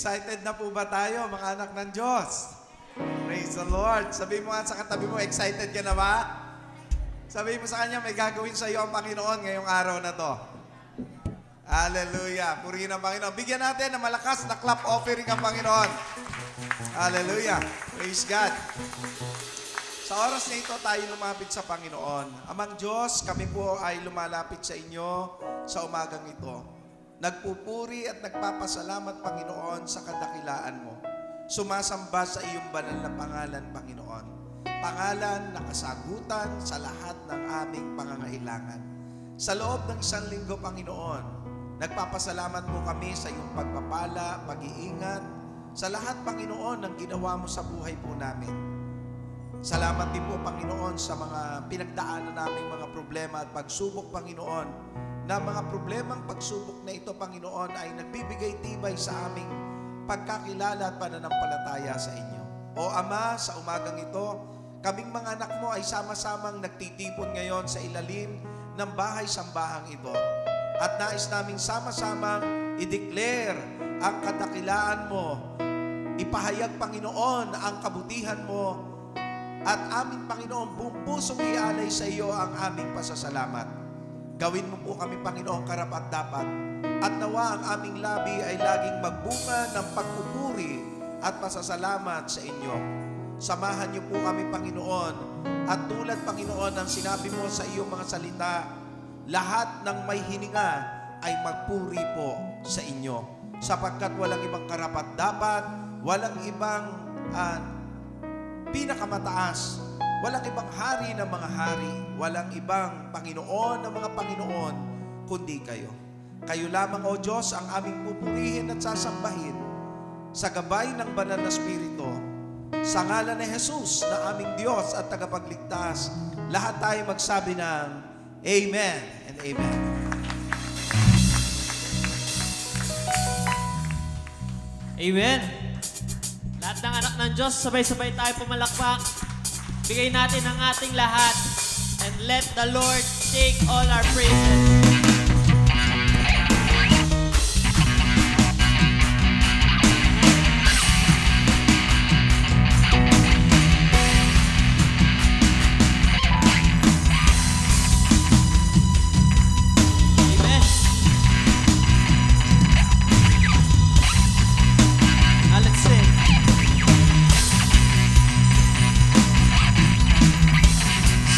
Excited na po ba tayo, mga anak ng Diyos? Praise the Lord. Sabihin mo nga sa katabi mo, excited ka na ba? Sabihin mo sa kanya, may gagawin sa iyo ang Panginoon ngayong araw na to. Hallelujah. Purihin ang Panginoon. Bigyan natin ng malakas na clap offering ang Panginoon. Hallelujah. Praise God. Sa oras na ito, tayo lumapit sa Panginoon. Amang Diyos, kami po ay lumalapit sa inyo sa umagang ito. Nagpupuri at nagpapasalamat, Panginoon, sa kadakilaan mo. Sumasamba sa iyong banal na pangalan, Panginoon. Pangalan na kasagutan sa lahat ng aming pangangailangan. Sa loob ng isang linggo, Panginoon, nagpapasalamat po kami sa iyong pagpapala, pag-iingat, sa lahat, Panginoon, ng ginawa mo sa buhay po namin. Salamat din po, Panginoon, sa mga pinagdaanan naming mga problema at pagsubok, Panginoon, na mga problemang pagsubok na ito, Panginoon, ay nagbibigay tibay sa aming pagkakilala at pananampalataya sa inyo. O Ama, sa umagang ito, kaming mga anak mo ay sama-samang nagtitipon ngayon sa ilalim ng bahay-sambahang ito. At nais naming sama-samang i-declare ang kadakilaan mo, ipahayag, Panginoon, ang kabutihan mo, at aming Panginoon, buong pusong ialay sa iyo ang aming pasasalamat. Gawin mo po kami, Panginoon, karapat-dapat, at nawa ang aming labi ay laging magbunga ng pagpupuri at pasasalamat sa inyo. Samahan niyo po kami, Panginoon, at tulad, Panginoon, ng sinabi mo sa iyong mga salita, lahat ng may hininga ay magpuri po sa inyo, sapagkat walang ibang karapat-dapat, walang ibang pinakamataas, walang ibang hari ng mga hari, walang ibang Panginoon ng mga Panginoon, kundi kayo. Kayo lamang, O Diyos, ang aming pupurihin at sasambahin sa gabay ng banal na Espiritu. Sa ngalan ni Jesus na aming Diyos at tagapagligtas, lahat tayo magsabi ng Amen and Amen. Amen. Lahat ng anak ng Diyos, sabay-sabay tayo pumalakpak. Bigay natin ang ating lahat. And let the Lord take all our praises.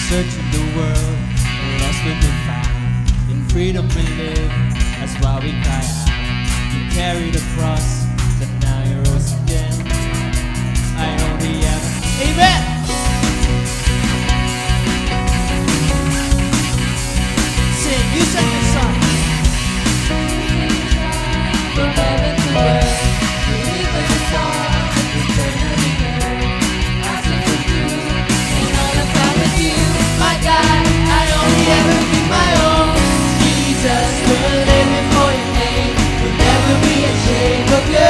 Searching the world, lost we been found. In freedom we live, that's why we cry out. You carried the cross, but now you rose again. I know the heaven. Amen! Sing, you sing this song. From heaven to earth, we live in the song. Eternally earth, I sing with you, and all about with you. My God, I only ever be my own. Jesus, we're living for your name. We'll never be ashamed of your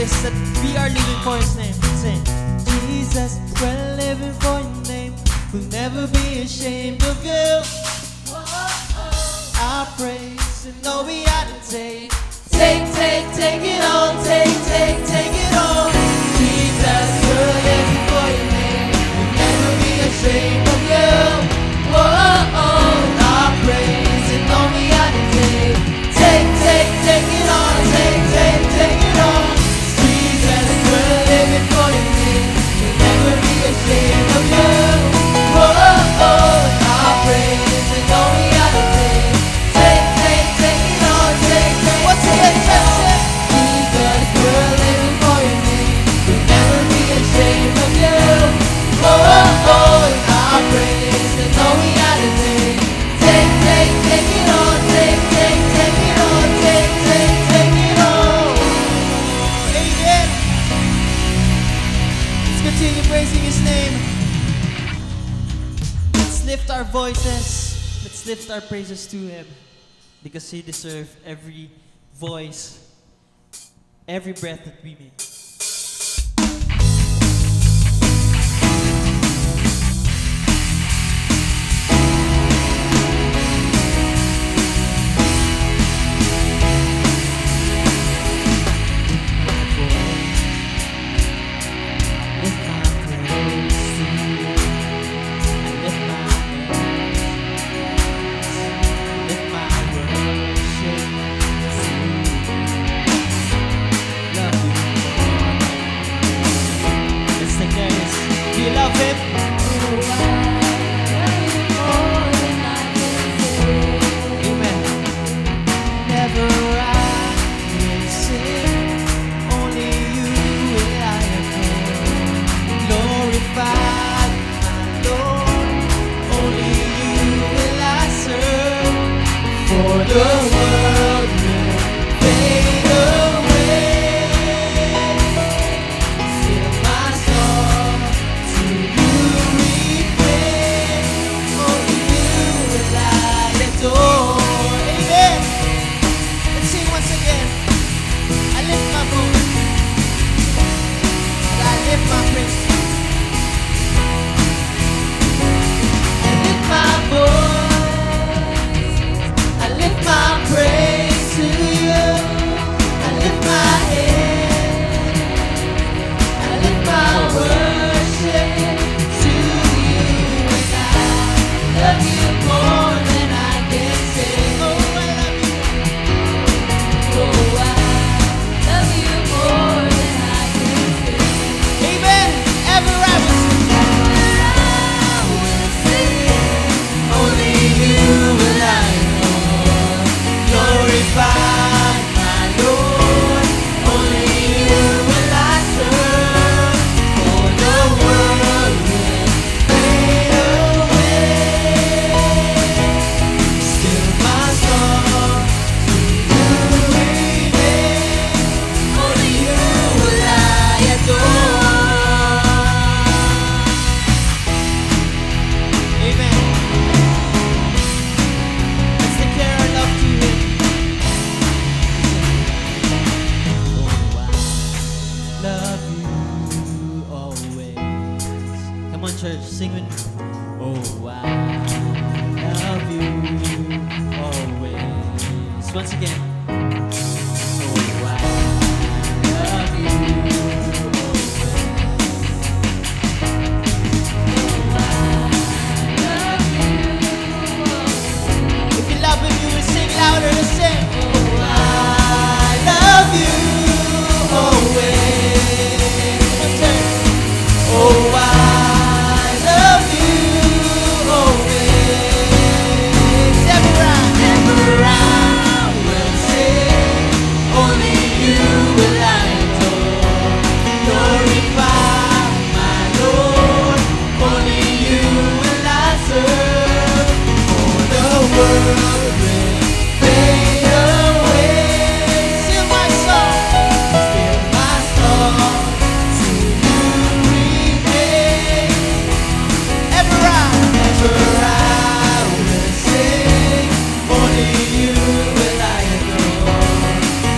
this, that we are living for His name. Sing. Jesus, we're living for Your name. We'll never be ashamed of You. Our praise and all we had to take. Take it all. Take it all. Jesus, we're living for Your name. We'll never be ashamed of You. Our praise and all we had to take. Take it all. Take it all. Jesus, we're living for Your name. We'll never be ashamed of You. Our praise and all we had to take. Take it all. What's the intention? Jesus, we're living for Your name. We'll never be ashamed of You. Our praise and all we had to take. Take it all. Take it all. Take it all. Amen. Let's continue praising His name. Let's lift our voices. Let's lift our praises to Him, because He deserves every voice, every breath that we make.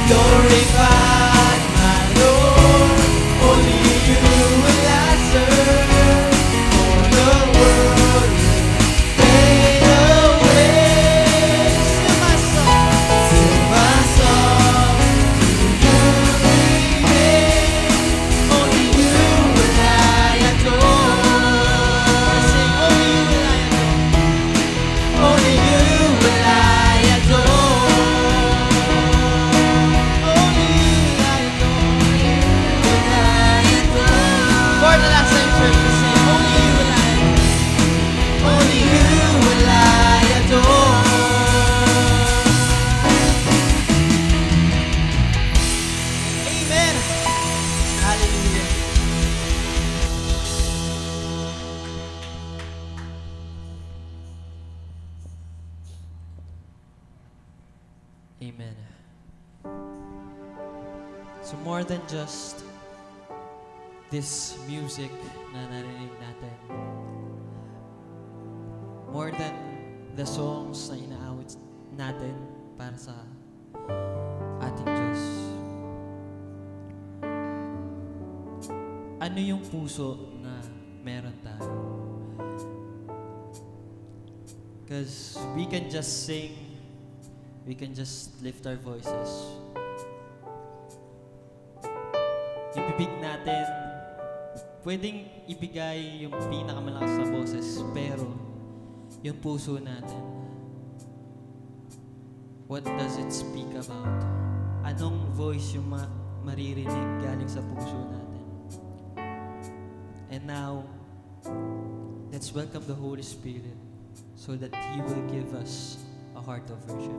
Glorify my Lord. Amen. So more than just this music na narinig natin, more than the songs na inaawit natin para sa ating Diyos, ano yung puso na meron tayo? Because we can just sing, we can just lift our voices. Yung bibig natin, pwedeng ibigay yung pinakamalakas na boses, pero yung puso natin, what does it speak about? Anong voice yung maririnig galing sa puso natin? And now, let's welcome the Holy Spirit so that He will give us a heart of worship.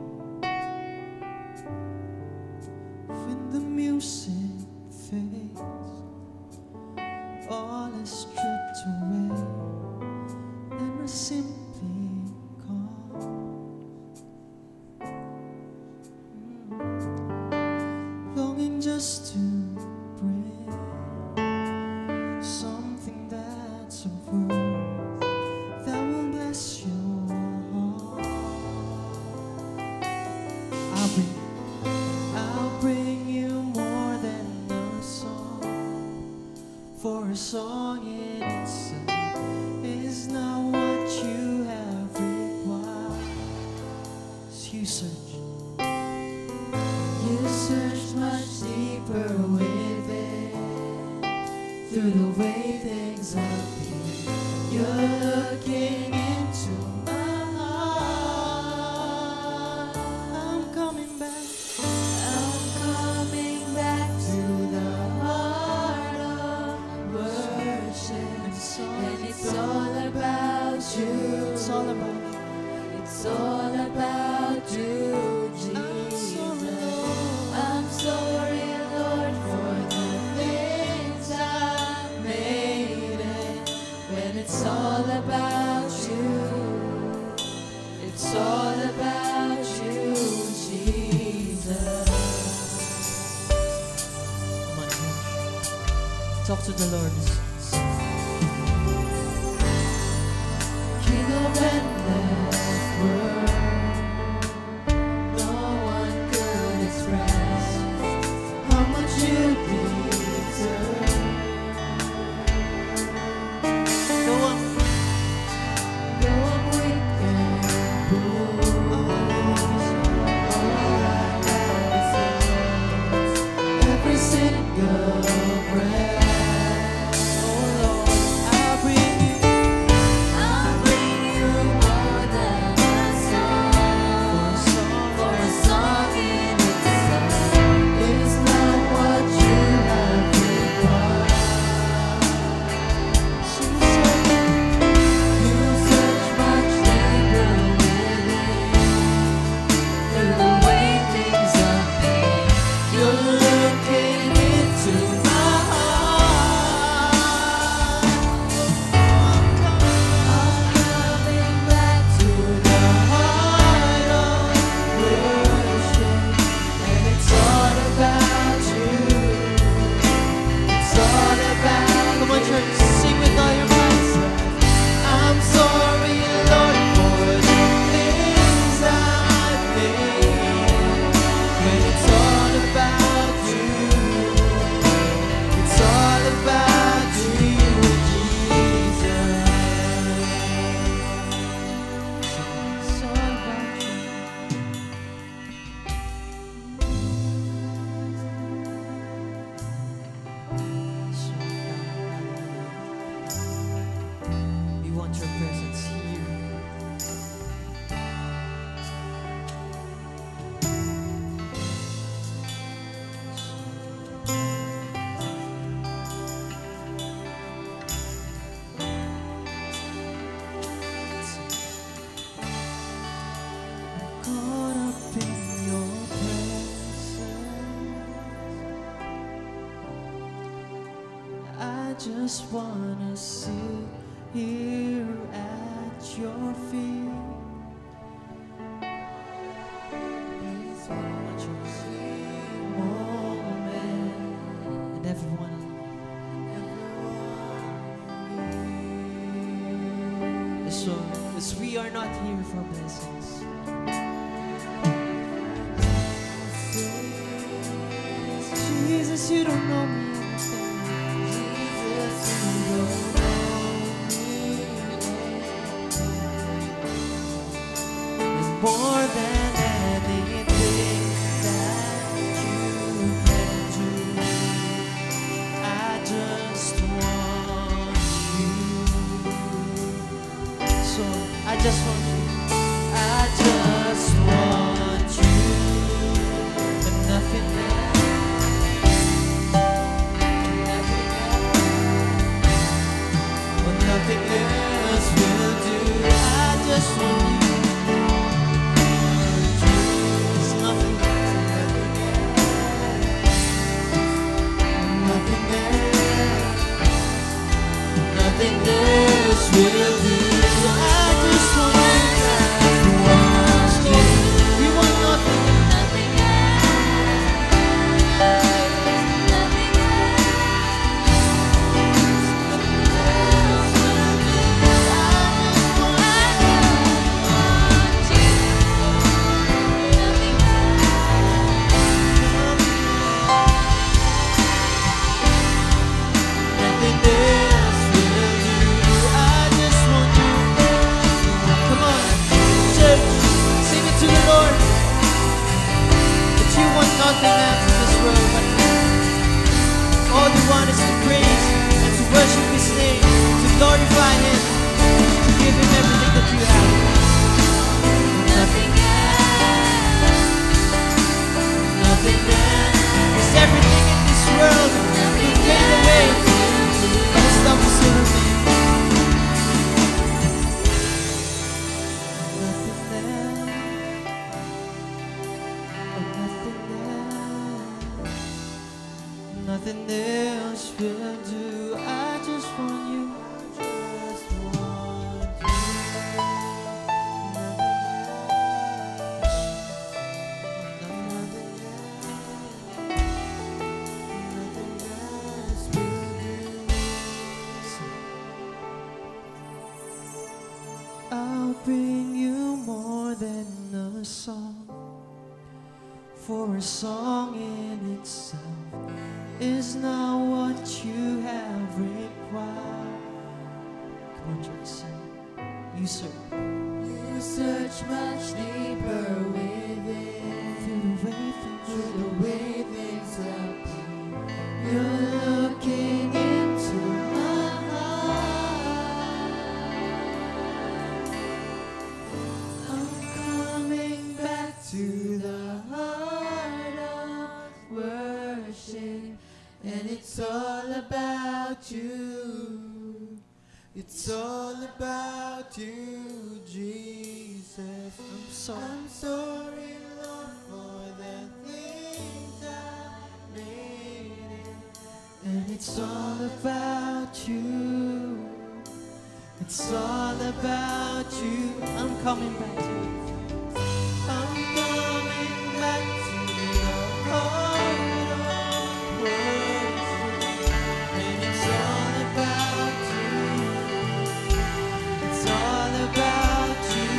When the music fades, all is stripped away, and I simply call, longing just to bring something that's of worth that will bless your heart. I'll bring you more than a song, for a song in itself is not what you have required. So you search much deeper within, through the way things appear. You're looking into my heart. I'm coming back to the heart of worship. And it's all about you. It's all about you, Jesus. I'm sorry, Lord, for the things I made. And when it's all about you, it's all about you, Jesus. Come on, church. Talk to the Lord. King of endless world, no one could express how much you deserve. Though I'm weak and bruised, all I have is every single breath. Oh Lord, I'll bring you more than a song, for a song in itself is not what you have required. You search much deeper within, through the way things appear. You're looking into my heart. I'm coming back to the heart of worship, and it's all about you. It's all about. Come on, church, sing with all your might. I'm sorry, Lord, for the things I've made. When it's all about you, it's all about you, Jesus. It's all about you. We want your presence here. Caught up in your presence, I just wanna sit here at your feet. Please Yes, Lord, because we are not here for blessings. Jesus, you don't know me. Jesus, you don't know me. And more than anything that you can do, I just want you. So I just want you. I just want you. And nothing else. Nothing else will do. I just want you. There's nothing else. Nothing else. Nothing else will do. I just want you. We want nothing else. Nothing else. Nothing Nothing else in this world but you. All you want is to praise and to worship His name, to glorify Him, to give Him everything that you have. Nothing else. Nothing else. Because everything in this world will fade away, but His love will still remain. Nothing else will do. I just want you. Just want you. Nothing else will do. I'll bring you more than a song, for a song in itself is not what you have required. Come on, church, sing. You search. You search much deeper within. Through the way things appear. You're looking into my heart. I'm coming back to the heart of worship. And it's all about you. It's all about you, Jesus. I'm sorry, Lord, for the things I made it. And it's all about you. It's all about you. I'm coming back to you. I'm coming back to the heart of worship. And it's all about you. It's all about you,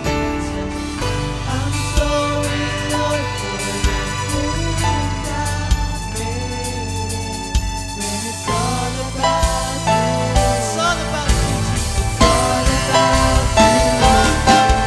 Jesus. I'm sorry, Lord, for the things I made. When it's all about you. It's all about you, Jesus. It's all about you.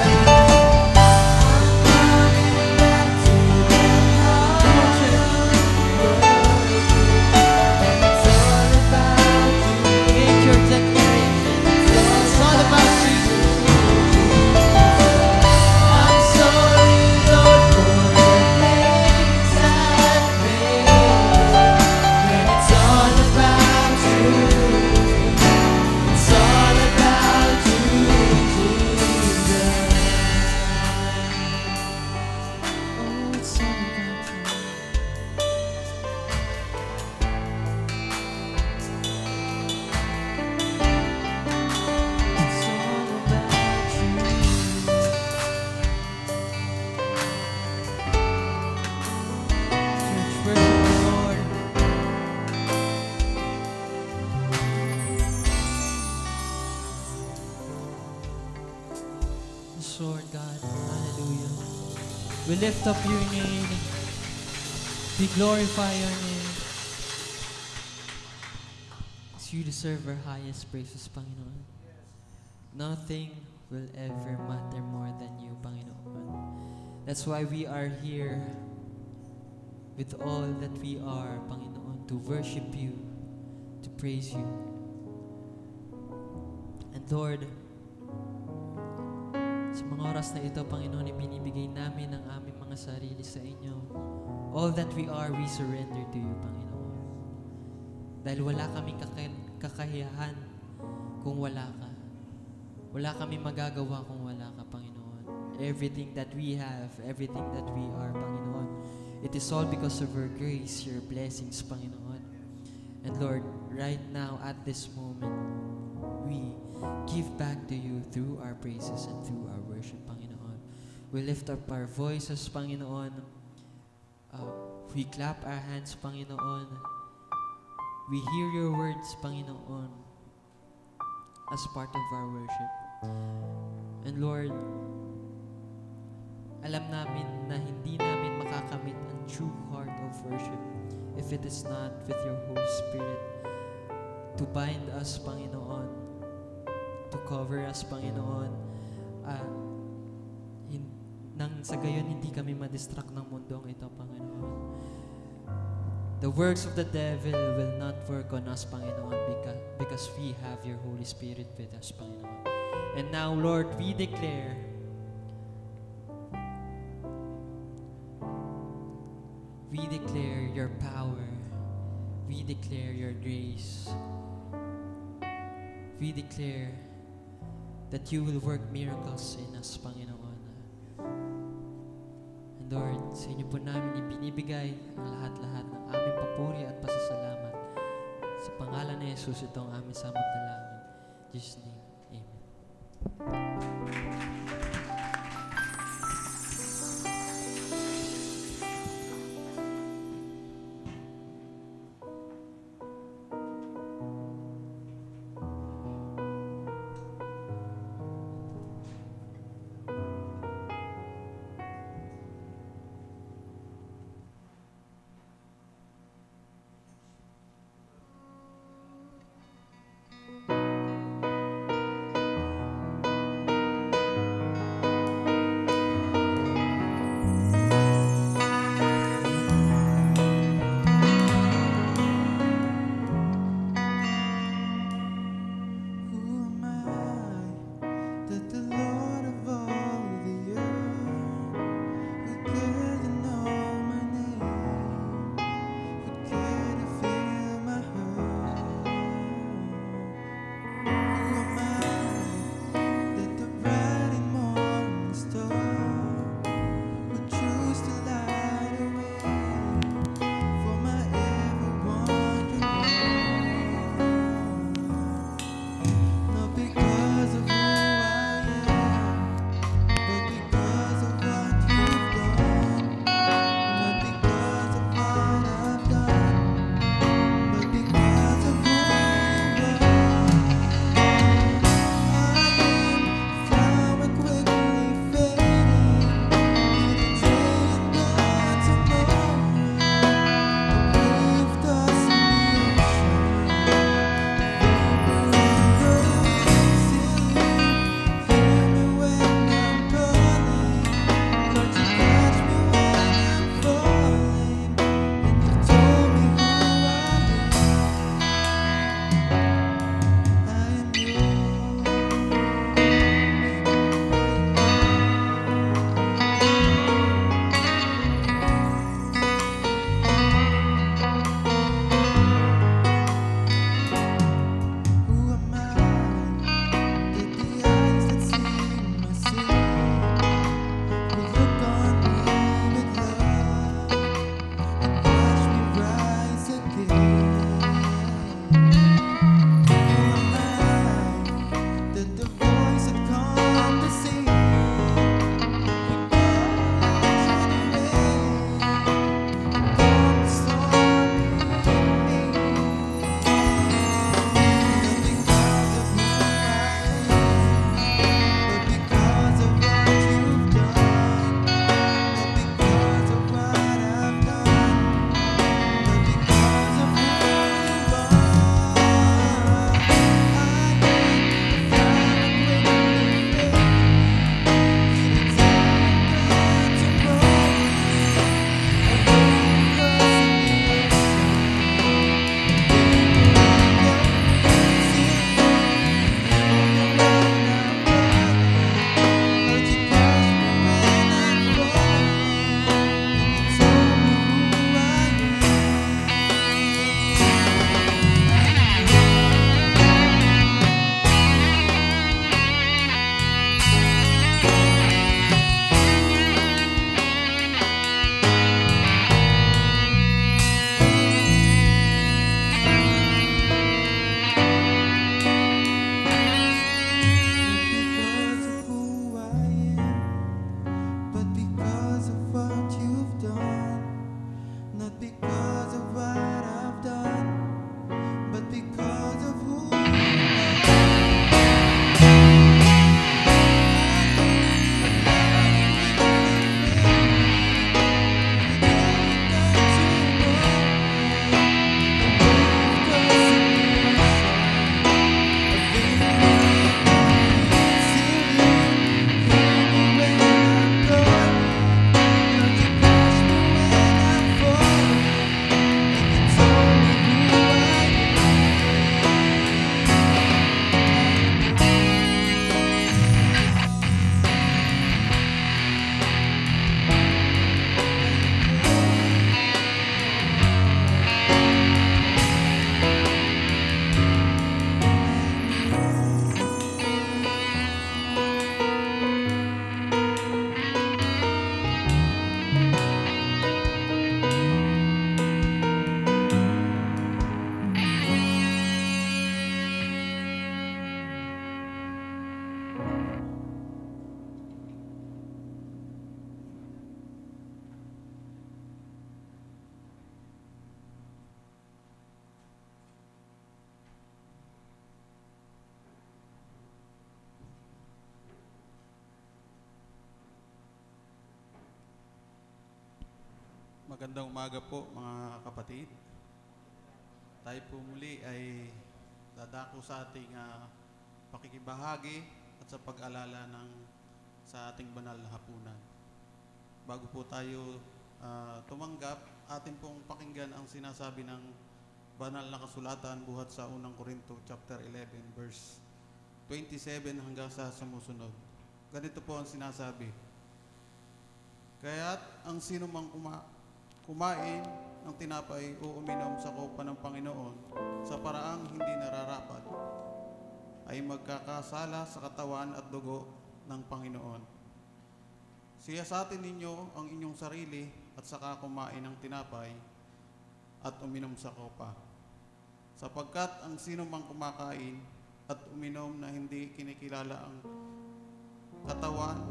Yes, Lord God. Hallelujah. We lift up your name. We glorify your name. You deserve our highest praises, Panginoon. Nothing will ever matter more than you, Panginoon. That's why we are here with all that we are, Panginoon, to worship you, to praise you. And Lord, sa mga oras na ito, Panginoon, ibinibigay namin ang aming mga sarili sa inyo. All that we are, we surrender to you, Panginoon. Dahil wala kaming kakayahan kung wala ka. Wala kaming magagawa kung wala ka, Panginoon. Everything that we have, everything that we are, Panginoon, it is all because of your grace, your blessings, Panginoon. And Lord, right now, at this moment, we give back to you through our praises and through our worship, Panginoon. We lift up our voices, Panginoon. We clap our hands, Panginoon. We hear your words, Panginoon, as part of our worship. And Lord, alam namin na hindi namin makakamit ang true heart of worship if it is not with your Holy Spirit to bind us, Panginoon, to cover us, Panginoon, nang sa gayon hindi kami madistract ng mundong ito, Panginoon. The works of the devil will not work on us, Panginoon, because we have your Holy Spirit with us, Panginoon. And now, Lord, we declare your power. We declare your grace. We declare that you will work miracles in us, Panginoon. And Lord, sa inyo po namin ibinibigay ang lahat-lahat ng aming papuri at pasasalamat. Sa pangalan ni Jesus, ito ang aming samot na langin. In Jesus' name, Amen. Magandang umaga po mga kapatid. Tayo po muli ay dadako sa ating pakikibahagi at sa pag-alala sa ating banal na hapunan. Bago po tayo tumanggap, atin pong pakinggan ang sinasabi ng banal na kasulatan buhat sa unang Korinto chapter 11 verse 27 hanggang sa sumusunod. Ganito po ang sinasabi: kaya't ang sino mang kumain ng tinapay o uminom sa kopa ng Panginoon sa paraang hindi nararapat ay magkakasala sa katawan at dugo ng Panginoon. Siyasatin ninyo ang inyong sarili at saka kumain ng tinapay at uminom sa kopa. Sapagkat ang sino mang kumakain at uminom na hindi kinikilala ang katawan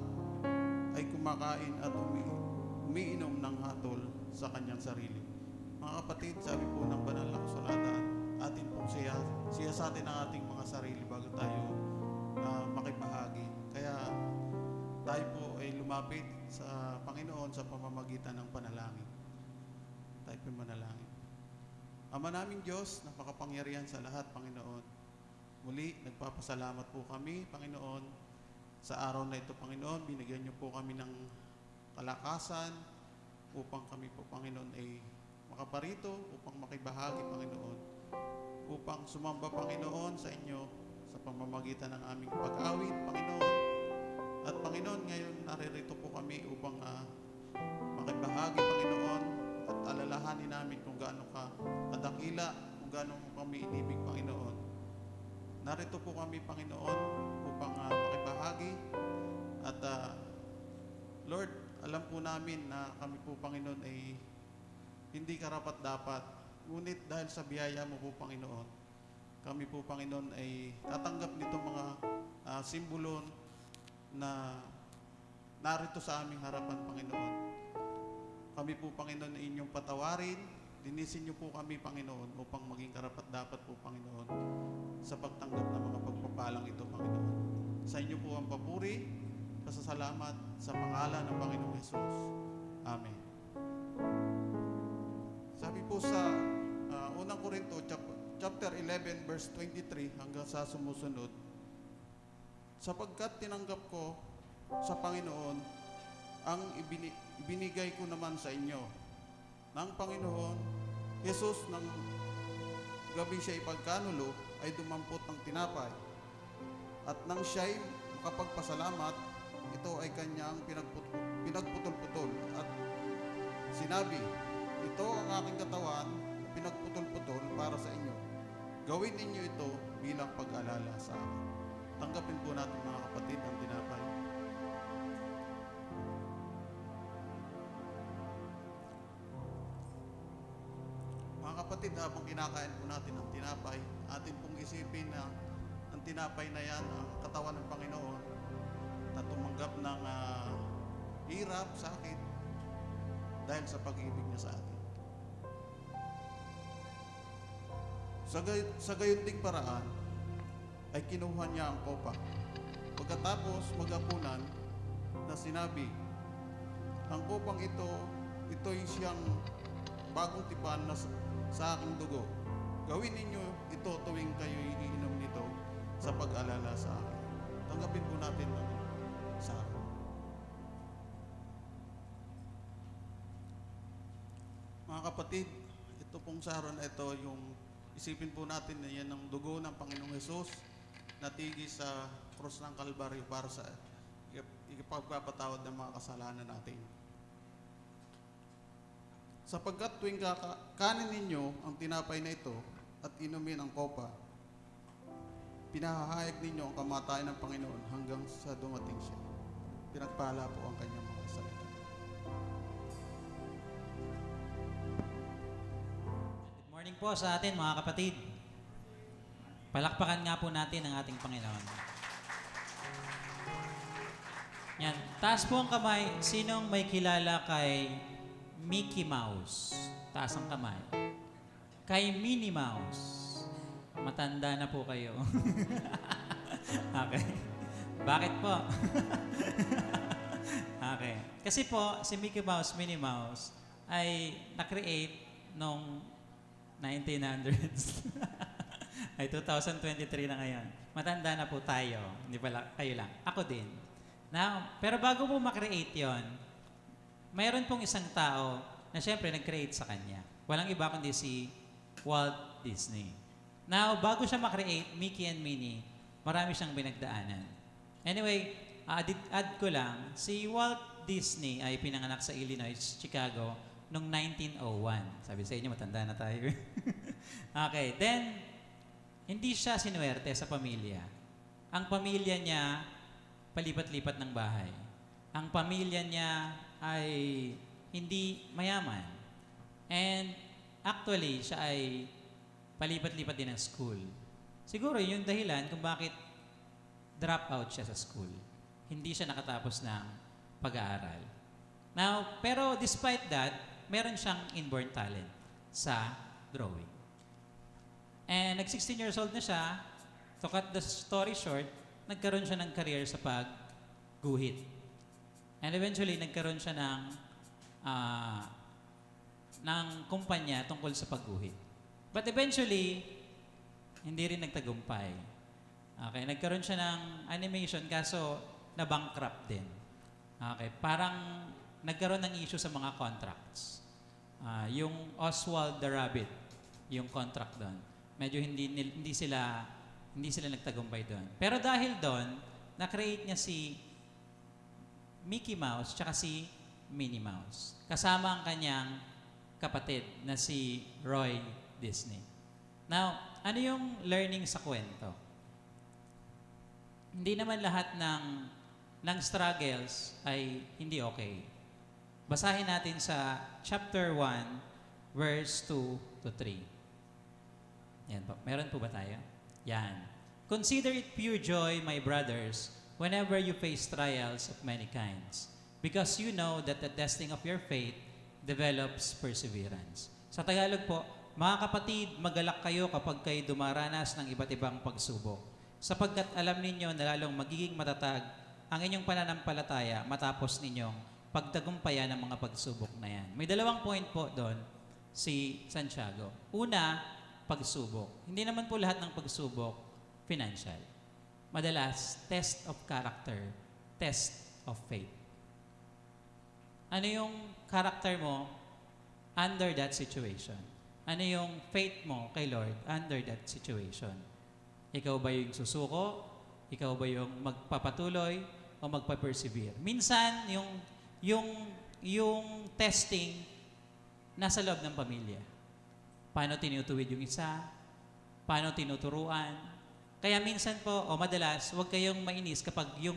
ay kumakain at umiinom ng hatol sa kanyang sarili. Mga kapatid, sabi po ng banal na kasulatan, atin pong siyasatin ang ating mga sarili bago tayo makibahagi. Kaya tayo po ay lumapit sa Panginoon sa pamamagitan ng panalangin. Tayo po manalangin. Ama naming Diyos, napakapangyarihan sa lahat, Panginoon. Muli, nagpapasalamat po kami, Panginoon, sa araw na ito, Panginoon. Binigyan niyo po kami ng kalakasan upang kami po, Panginoon, ay makaparito, upang makibahagi, Panginoon, upang sumamba, Panginoon, sa inyo sa pamamagitan ng aming pag-awit, Panginoon. At Panginoon, ngayon naririto po kami upang makibahagi, Panginoon, at alalahanin namin kung gaano ka kadakila, kung gaano mo kami inibig, Panginoon. Narito po kami, Panginoon, upang makibahagi at Lord, alam po namin na kami po, Panginoon, ay hindi karapat-dapat. Ngunit dahil sa biyaya mo po, Panginoon, kami po, Panginoon, ay tatanggap nito mga simbolo na narito sa aming harapan, Panginoon. Kami po, Panginoon, ay inyong patawarin. Linisin niyo po kami, Panginoon, upang maging karapat-dapat po, Panginoon, sa pagtanggap ng mga pagpapalang ito, Panginoon. Sa inyo po ang papuri, pasasalamat sa pangalan ng Panginoong Hesus. Amen. Sabi po sa unang Korinto chapter 11 verse 23 hanggang sa sumusunod, sapagkat tinanggap ko sa Panginoon ang ibinigay ko naman sa inyo ng Panginoon Hesus. Nang gabi siya ipagkanulo ay dumampot ng tinapay, at nang siya'y makapagpasalamat, ito ay kanyang pinagputol-putol at sinabi, ito ang aking katawan na pinagputol-putol para sa inyo. Gawin ninyo ito bilang pag-alala sa akin. Tanggapin po natin, mga kapatid, ang tinapay. Mga kapatid, habang kinakain po natin ang tinapay, atin pong isipin na ang tinapay na yan, ang katawan ng Panginoon, na tumanggap ng hirap, sakit, dahil sa pag-ibig niya sa atin. Sa gayon ding paraan, ay kinuha niya ang kopa. Pagkatapos maghapunan, na sinabi, ang kopang ito'y siyang bagong tipan na sa aking dugo. Gawin ninyo ito tuwing kayo iinom nito sa pag-alala sa akin. Tanggapin po natin ang saro. Mga kapatid, ito pong saro na ito, yung isipin po natin na yan ang dugo ng Panginoong Hesus na tigis sa krus ng Kalbaryo para sa ikapagpapatawad ng mga kasalanan natin. Sapagkat tuwing kanin ninyo ang tinapay na ito at inumin ang kopa, pinahahayag ninyo ang kamatayan ng Panginoon hanggang sa dumating siya. Pinagpala po ang kanyang mga salita. Good morning po sa atin, mga kapatid. Palakpakan nga po natin ang ating Panginoon. Yan. Taas po ang kamay. Sinong may kilala kay Mickey Mouse? Taas ang kamay. Kay Minnie Mouse. Matanda na po kayo. Okay. Bakit po? Okay. Kasi po, si Mickey Mouse, Minnie Mouse, ay na-create noong 1900s. Ay 2023 na ngayon. Matanda na po tayo. Hindi pala kayo lang. Ako din. Now, pero bago po makreate yon, mayroon pong isang tao na siyempre nag-create sa kanya. Walang iba kundi si Walt Disney. Now, bago siya makreate, Mickey and Minnie, marami siyang binagdaanan. Anyway, add ko lang, si Walt Disney ay pinanganak sa Illinois, Chicago, noong 1901. Sabi sa inyo, matanda na tayo. Okay, then, hindi siya sinuwerte sa pamilya. Ang pamilya niya, palipat-lipat ng bahay. Ang pamilya niya ay hindi mayaman. And actually, siya ay palipat-lipat din ng school. Siguro yung dahilan kung bakit drop out siya sa school. Hindi siya nakatapos ng pag-aaral. Now, pero despite that, meron siyang inborn talent sa drawing. And nag-16 years old na siya. To cut the story short, nagkaroon siya ng career sa pagguhit. And eventually, nagkaroon siya ng kumpanya tungkol sa pagguhit. But eventually, hindi rin nagtagumpay. Okay, nagkaroon siya ng animation kaso na-bankrupt din. Okay, parang nagkaroon ng issue sa mga contracts. Yung Oswald the Rabbit, yung contract doon, medyo hindi sila nagtagumpay doon. Pero dahil doon, na-create niya si Mickey Mouse tsaka si Minnie Mouse. Kasama ang kanyang kapatid na si Roy Disney. Now, ano yung learning sa kwento? Hindi naman lahat ng struggles ay hindi okay. Basahin natin sa chapter 1, verse 2 to 3. Yan po. Meron po ba tayo? Yan. Consider it pure joy, my brothers, whenever you face trials of many kinds, because you know that the testing of your faith develops perseverance. Sa Tagalog po, mga kapatid, magalak kayo kapag kayo dumaranas ng iba't ibang pagsubok, sapagkat alam ninyo na lalong magiging matatag ang inyong pananampalataya matapos ninyong pagtagumpayan ng mga pagsubok na yan. May dalawang point po doon si Santiago. Una, pagsubok. Hindi naman po lahat ng pagsubok financial. Madalas, test of character, test of faith. Ano yung character mo under that situation? Ano yung faith mo kay Lord under that situation? Ikaw ba yung susuko? Ikaw ba yung magpapatuloy o magpa-persevere? Minsan, yung testing nasa loob ng pamilya. Paano tinutuwid yung isa? Paano tinuturuan? Kaya minsan po, o madalas, huwag kayong mainis kapag yung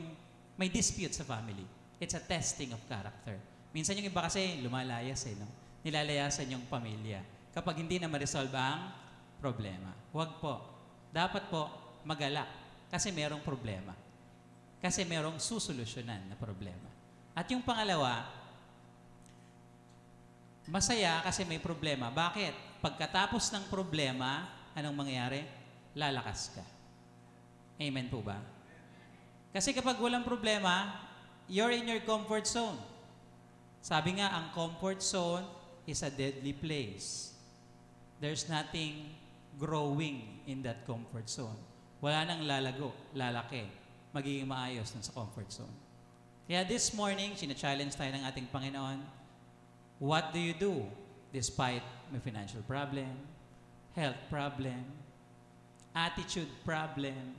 may dispute sa family. It's a testing of character. Minsan yung iba kasi lumalayas no? Nilalayasan yung pamilya kapag hindi na ma-resolve ang problema. Huwag po. Dapat po magalak kasi merong problema. Kasi merong susolusyonan na problema. At yung pangalawa, masaya kasi may problema. Bakit? Pagkatapos ng problema, anong mangyayari? Lalakas ka. Amen po ba? Kasi kapag walang problema, you're in your comfort zone. Sabi nga, ang comfort zone is a deadly place. There's nothing growing in that comfort zone. Wala nang lalago, lalaki, magiging maayos dun sa comfort zone. Kaya this morning, sina-challenge tayo ng ating Panginoon, what do you do despite may financial problem, health problem, attitude problem,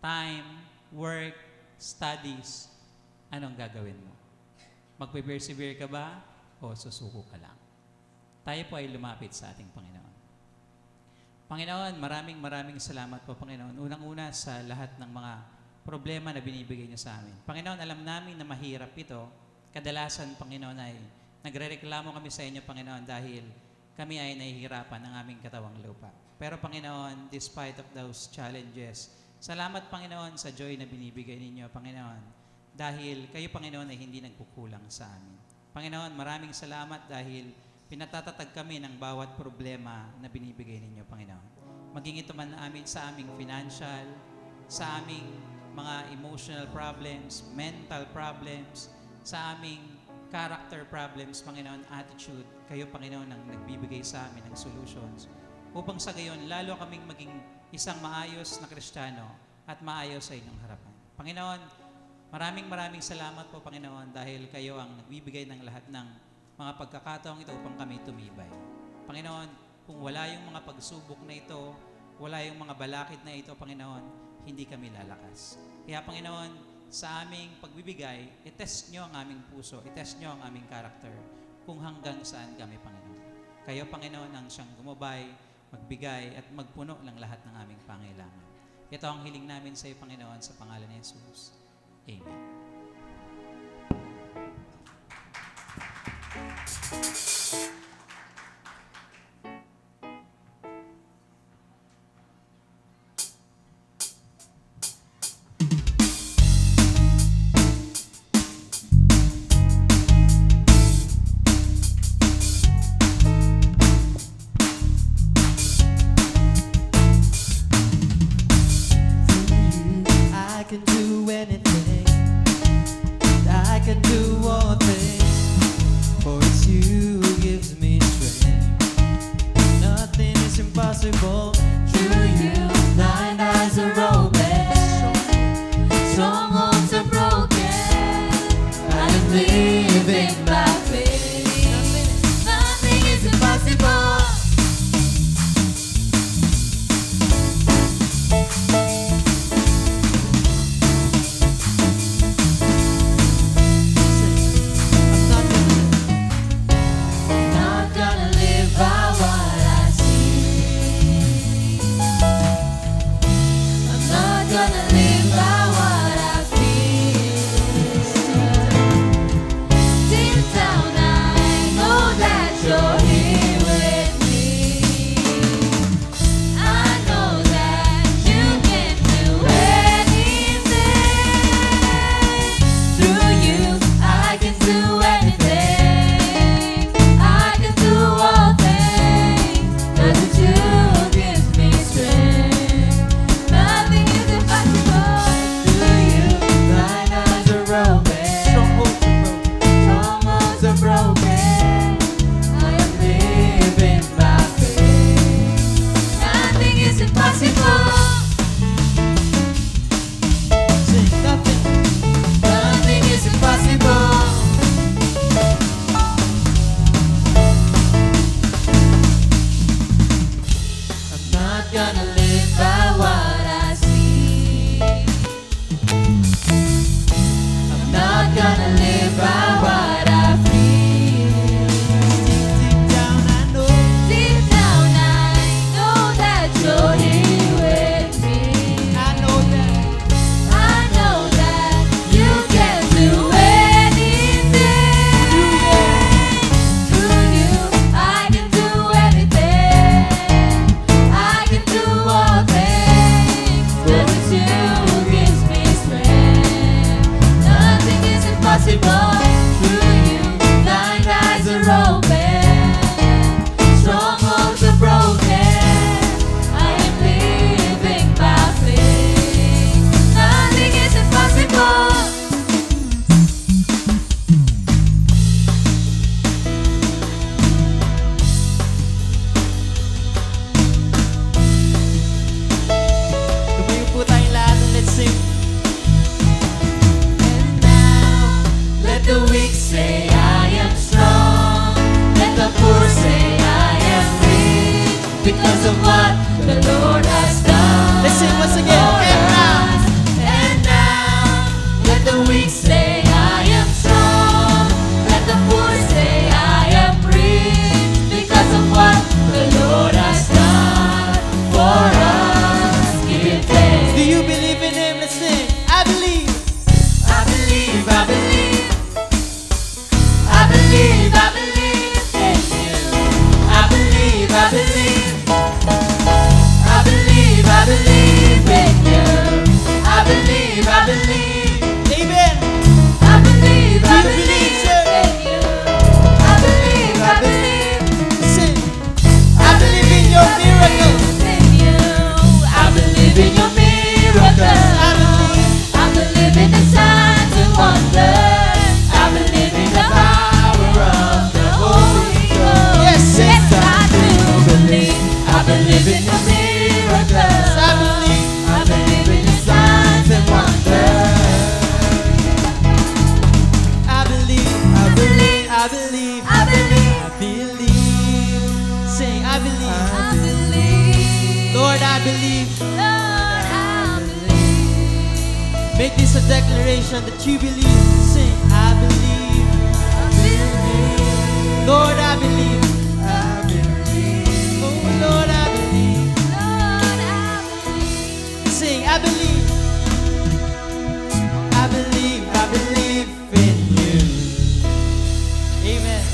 time, work, studies, anong gagawin mo? Magpe-persevere ka ba o susuko ka lang? Tayo po ay lumapit sa ating Panginoon. Panginoon, maraming salamat po, Panginoon. Unang-una sa lahat ng mga problema na binibigay niyo sa amin. Panginoon, alam namin na mahirap ito. Kadalasan, Panginoon, ay nagrereklamo kami sa inyo, Panginoon, dahil kami ay nahihirapan ng aming katawang lupa. Pero, Panginoon, despite of those challenges, salamat, Panginoon, sa joy na binibigay ninyo, Panginoon, dahil kayo, Panginoon, ay hindi nagkukulang sa amin. Panginoon, maraming salamat dahil pinatatatag kami ng bawat problema na binibigay ninyo, Panginoon. Maging ito man sa aming financial, sa aming mga emotional problems, mental problems, sa aming character problems, Panginoon, attitude, kayo, Panginoon, ang nagbibigay sa amin ng solutions upang sa gayon, lalo kaming maging isang maayos na Kristiyano at maayos sa inyong harapan. Panginoon, maraming salamat po, Panginoon, dahil kayo ang nagbibigay ng lahat ng mga pagkakataong ito upang kami tumibay. Panginoon, kung wala yung mga pagsubok na ito, wala yung mga balakid na ito, Panginoon, hindi kami lalakas. Kaya, Panginoon, sa aming pagbibigay, itest nyo ang aming puso, itest nyo ang aming karakter, kung hanggang saan kami, Panginoon. Kayo, Panginoon, ang siyang gumabay, magbigay, at magpuno ng lahat ng aming pangailangan. Ito ang hiling namin sa iyo, Panginoon, sa pangalan ni Jesus. Amen. I can do anything, I can do all things, for it's you who gives me strength. Nothing is impossible through you. Blind eyes are open, strongholds are broken. I am living by faith. Nothing is impossible. Because of what the Lord has done. Let's sing once again. And now, let the weak say I am strong. Let the poor say I am rich. Because of what the Lord has done for us. Give thanks. Do you believe in Him? Let's sing. I believe. I believe. I believe. I believe. I believe in You. I believe. I believe. I believe in You. I believe, amen. I believe in You. I believe, sing. I believe in Your miracles. I believe in Your miracles. I believe in the signs and wonders. I believe in the power. make this a declaration that you believe. Sing, I believe. Lord, I believe. Oh, Lord, I believe. Sing, I believe. I believe in you. Amen.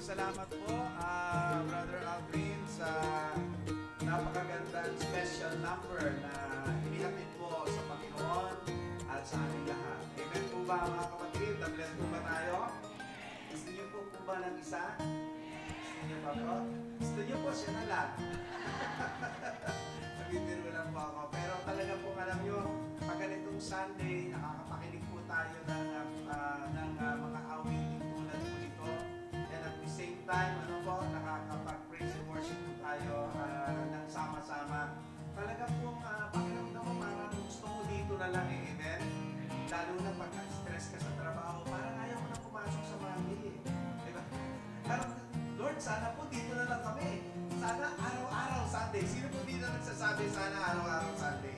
salamat po, Brother Aldrin, sa napakagandang special number na inihatid po sa Panginoon at sa aming lahat. Amen po ba mga kapatid? Na-bless po ba tayo? Gusto niyo po ba ng isa? Gusto niyo pa po? Gusto niyo po siya na lang. Nagbibiro lang po ako. Pero talaga po alam niyo, pag ganitong Sunday, nakakapakinig po tayo ng mga awitin tulad po nito. And at the same time, nakakapag-praise and worship po tayo ng sama-sama. Talaga po, pakiramdam mo, parang gusto mo dito na lang eh. Amen? Lalo na pagka-stress ka sa trabaho, parang ayaw mo na pumasok sa Monday eh. Diba? Parang, Lord, sana po dito na lang kami. Sana araw-araw Sunday. Sino po dito nagsasabi sana araw-araw Sunday?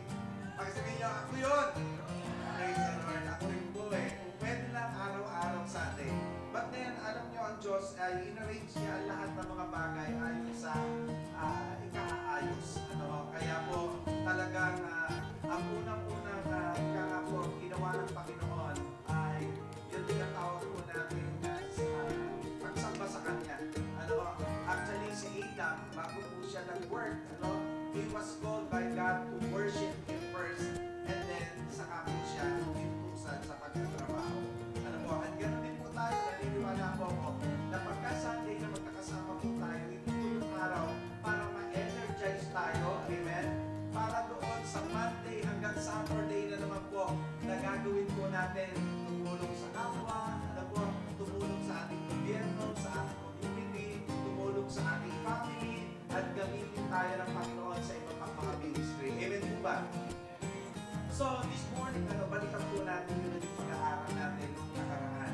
Pagsabihin niyo, ako yun. Praise the Lord. Ako rin po eh. Kung pwede lang araw-araw Sunday. But then, alam niyo, ang Diyos ay in-arrange niya ang lahat ng mga bagay ayon sa ikaayos. Kaya po, talagang ang unang-unang ika po, ginawa ng Panginoon ay yung tinatawag po natin pagsamba sa Kanya. Actually, si Adam, bago po siya nag-work, he was called by God to worship Him first, and then saka po siya inutusan sa pagtatrabaho. At ganoon din po tayo, naniniwala po ako, na pagka Sunday na magkakasama po tayo, ito po yung araw para ma-energize tayo, amen? Para doon sa Monday hanggang Saturday na naman po, na gagawin po natin, tumulong sa kapwa, tumulong sa ating gobyerno, sa ating community, tumulong sa ating family, at gamitin tayo ng Panginoon sa iba pang mga ministry. Amen po ba? So, this morning, balikan po natin yung pag-aaral natin nung nakaraan.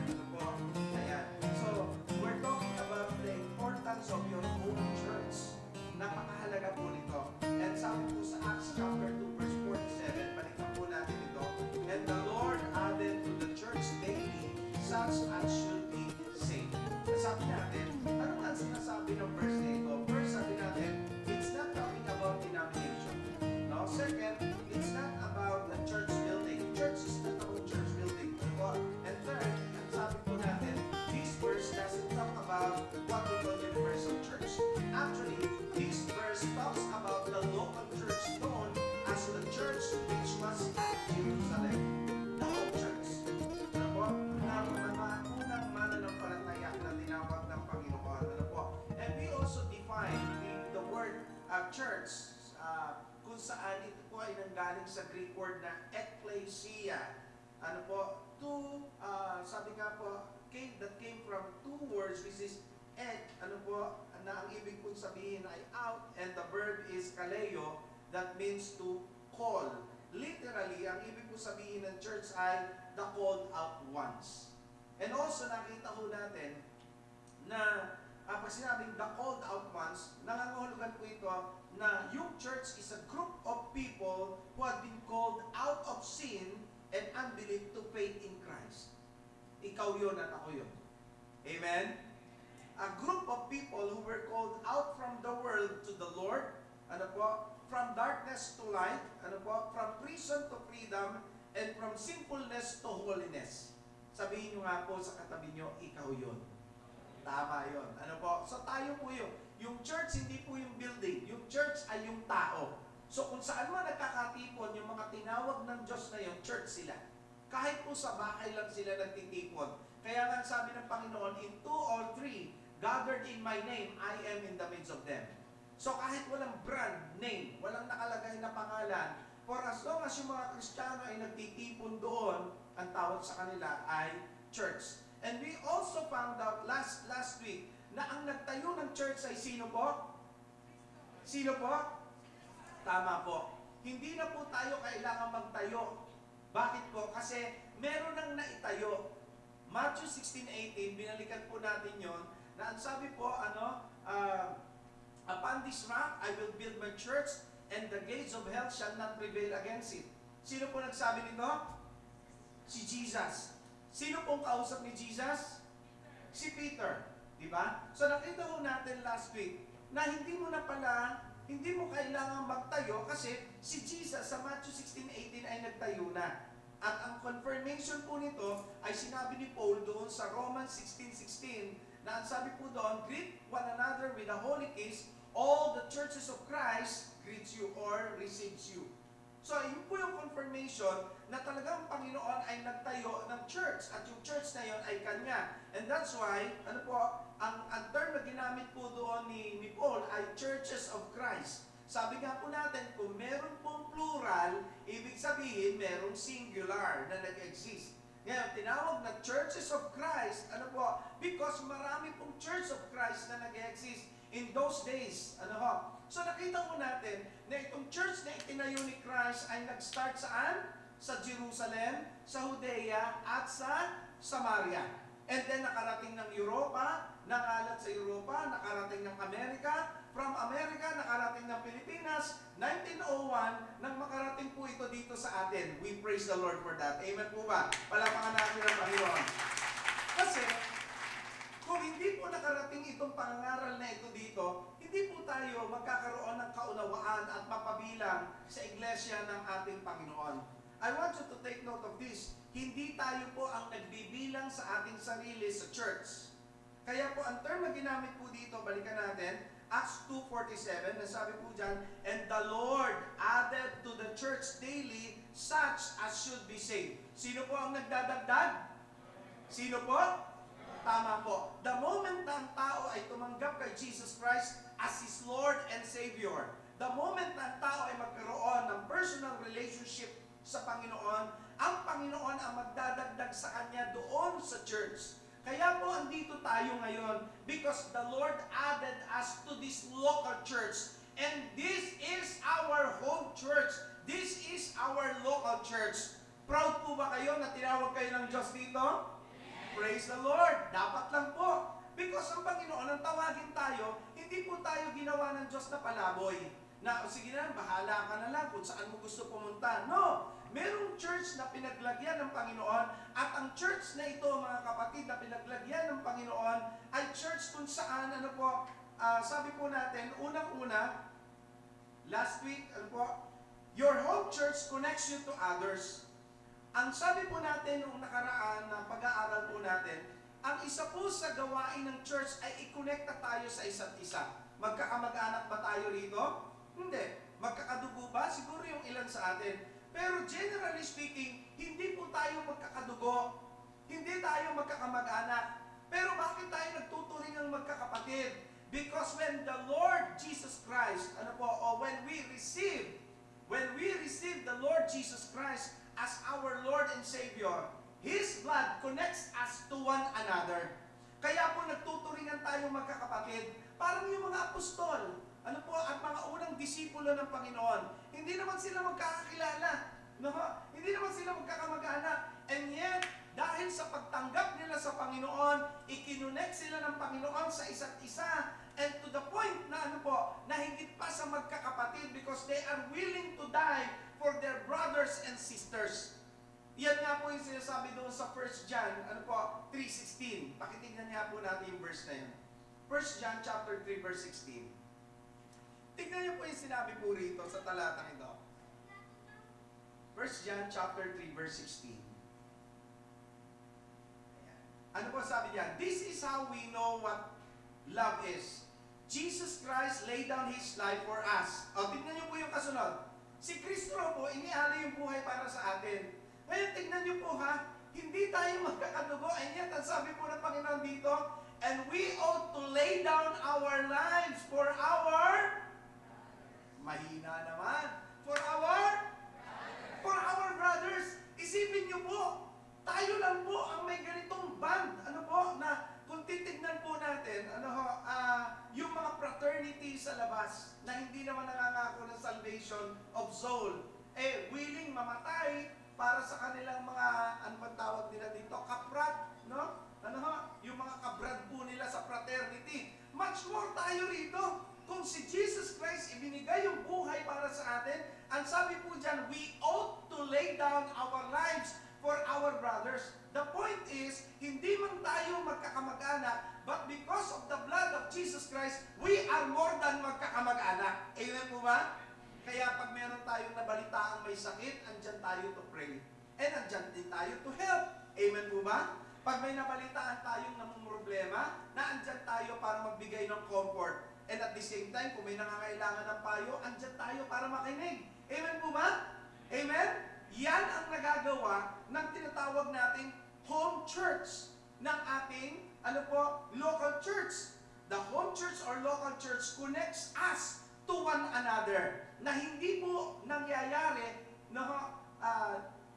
Ayan. So, we're talking about the importance of your own church. Napakahalaga po nito. And sabi po sa Acts chapter 2, verse 47, balikan po natin ito. And the Lord added to the church daily such as should be saved. Sabi natin, ano nga sinasabi ng verse na ito? First, sabi natin, it's not talking about denomination. No? Second, it's not about the church building. Church is not about church building. And third, ang sabi po natin, this verse doesn't talk about what we call universal church. Actually, this verse talks about the local church known as the church which was at Jerusalem. The whole church. Ano po? Na mga unang mananampalataya na tinawag ng Panginoon. Ano po? And we also define the word church kung saan ito po ay nanggaling sa Greek word na ekklesia. Ano po? Sabi nga po, that came from two words which is ek, ano po, na ang ibig pong sabihin ay out, and the verb is kaleo, that means to call. Literally, ang ibig pong sabihin ng church ay the called out ones. And also, nakita ho natin na pag sinabing the called out ones, nangangahulugan po ito na yung church is a group of people who have been called out of sin and unbelief to faith in Christ. Ikaw yun at ako yun. Amen? A group of people who were called out from the world to the Lord, ano po, from darkness to light, ano po, from prison to freedom, and from sinfulness to holiness. Sabihin nyo nga po sa katabi nyo, ikaw yun. Tama yun. Ano po? So tayo po yun. Yung church, hindi po yung building. Yung church ay yung tao. So kung saan man nagkakatipon, yung mga tinawag ng Diyos na yung church sila. Kahit po sa bahay lang sila nagtitipon. Kaya nga sabi ng Panginoon, in 2 or 3, gathered in my name, I am in the midst of them. So kahit walang brand name, walang nakalagay na pangalan, for as long as yung mga Kristiyano ay nagtitipon doon, ang tawag sa kanila ay church. And we also found out last week na ang nagtayo ng church ay sino po? Sino po? Tama po. Hindi na po tayo kailangan magtayo. Bakit po? Kasi meron nang naitayo. Matthew 16:18, binalikan po natin yon na ang sabi po, upon this rock I will build my church and the gates of hell shall not prevail against it. Sino po nagsabi nito? Si Jesus. Sino pong kausap ni Jesus? Si Peter. Diba? So nakita ho natin last week na hindi mo kailangan magtayo kasi si Jesus sa Matthew 16:18 ay nagtayo na. At ang confirmation po nito ay sinabi ni Paul doon sa Romans 16:16 na ang sabi po doon, greet one another with a holy kiss, all the churches of Christ greets you or receives you. So, yun po yung confirmation na talagang Panginoon ay nagtayo ng church at yung church na yun ay Kanya. And that's why, ano po, ang term na ginamit po doon ni Paul ay churches of Christ. Sabi nga po natin, kung meron pong plural, ibig sabihin merong singular na nag-exist. Ngayon, tinawag na churches of Christ, ano po, because marami pong church of Christ na nag-exist in those days. Ano ho? So nakita mo natin na itong church na itinayo ni Christ ay nag-start saan? Sa Jerusalem, sa Judea, at sa Samaria. And then nakarating ng Europa, nakalat sa Europa, nakarating ng Amerika, from Amerika, nakarating ng Pilipinas, 1901, nang makarating po ito dito sa atin. We praise the Lord for that. Amen po ba? Palapakan natin ang Panginoon. Kasi, kung hindi po nakarating itong pangangaral na ito dito, hindi po tayo magkakaroon ng kaunawaan at mapabilang sa iglesia ng ating Panginoon. I want you to take note of this. Hindi tayo po ang nagbibilang sa ating sarili sa church. Kaya po, ang term na ginamit po dito, balikan natin, Acts 2:47, nasabi po dyan, and the Lord added to the church daily such as should be saved. Sino po ang nagdadagdag? Sino po? Tama po. The moment na ang tao ay tumanggap kay Jesus Christ as His Lord and Savior, the moment na ang tao ay magkaroon ng personal relationship sa Panginoon, ang Panginoon ang magdadagdag sa Kanya doon sa church. Kaya po andito tayo ngayon because the Lord added us to this local church. And this is our home church. This is our local church. Proud po ba kayo na tinawag kayo ng Diyos dito? Praise the Lord. Dapat lang po. Because ang Panginoon, ang tawagin tayo, hindi po tayo ginawa ng Diyos na palaboy. Na, sige na, bahala ka na lang kung saan mo gusto pumunta. No! Merong church na pinaglagyan ng Panginoon at ang church na ito, mga kapatid, na pinaglagyan ng Panginoon ay church kung saan, ano po, sabi po natin, unang-una, last week, ano po, your home church connects you to others. Ang sabi po natin nung nakaraan na pag-aaral po natin, ang isa po sa gawain ng church ay i-connecta tayo sa isa't isa. Magkakamag-anak ba tayo rito? Hindi. Magkakadugo ba? Siguro yung ilan sa atin. Pero generally speaking, hindi po tayo magkakadugo. Hindi tayo magkakamag-anak. Pero bakit tayo nagtuturing ng magkakapatid? Because when the Lord Jesus Christ, ano po, o when we receive the Lord Jesus Christ as our Lord and Savior, His blood connects us to one another. Kaya po nagtuturingan tayo magkakapatid. Parang yung mga apostol, ano po, at mga unang disipulo ng Panginoon. Hindi naman sila magkakakilala. No? Hindi naman sila magkakamag-anak. And yet, dahil sa pagtanggap nila sa Panginoon, ikinonect sila ng Panginoon sa isa't isa. And to the point na ano po, na higit pa sa magkakapatid because they are willing to die for their brothers and sisters. Yan nga po yung sinasabi doon sa 1 John, ano po, 3:16. Pakitignan niya po natin yung verse na yun. 1 John chapter 3 verse 16. Tignan niyo po yung sinabi po rito sa talatang ito. 1 John chapter 3 verse 16. Ayan. Ano po sabi niya? This is how we know what love is. Jesus Christ laid down His life for us. O, tignan niyo po yung kasunod. Si Kristo po, inialay yung buhay para sa atin. Ngayon, tignan niyo po ha, hindi tayo magkakadugo. And yet, ang sabi po ng Panginoon dito, and we ought to lay down our lives for our... Mahina naman. For our brothers. Isipin niyo po, tayo lang po ang may ganitong band. Ano po, na kung titignan po natin, ano ho, yung mga fraternity sa labas na hindi naman nangangako ng salvation of soul, willing mamatay para sa kanilang mga, ano bang tawag nila dito, kaprad, no? Ano ho, yung mga kabrad po nila sa fraternity. Much more tayo rito. Kung si Jesus Christ ibinigay yung buhay para sa atin, ang sabi po dyan, we ought to lay down our lives for our brothers. The point is, hindi man tayo magkakamag-anak, but because of the blood of Jesus Christ, we are more than magkakamag-anak. Amen po ba? Kaya pag meron tayong nabalitaang may sakit, andyan tayo to pray. And andyan din tayo to help. Amen po ba? Pag may nabalitaan tayong namumroblema, naandyan tayo para magbigay ng comfort. And at the same time, kung may nangangailangan ng payo, andyan tayo para makinig. Amen po ba? Amen? Yan ang nagagawa ng tinatawag nating home church ng ating, local church. The home church or local church connects us to one another na hindi po nangyayari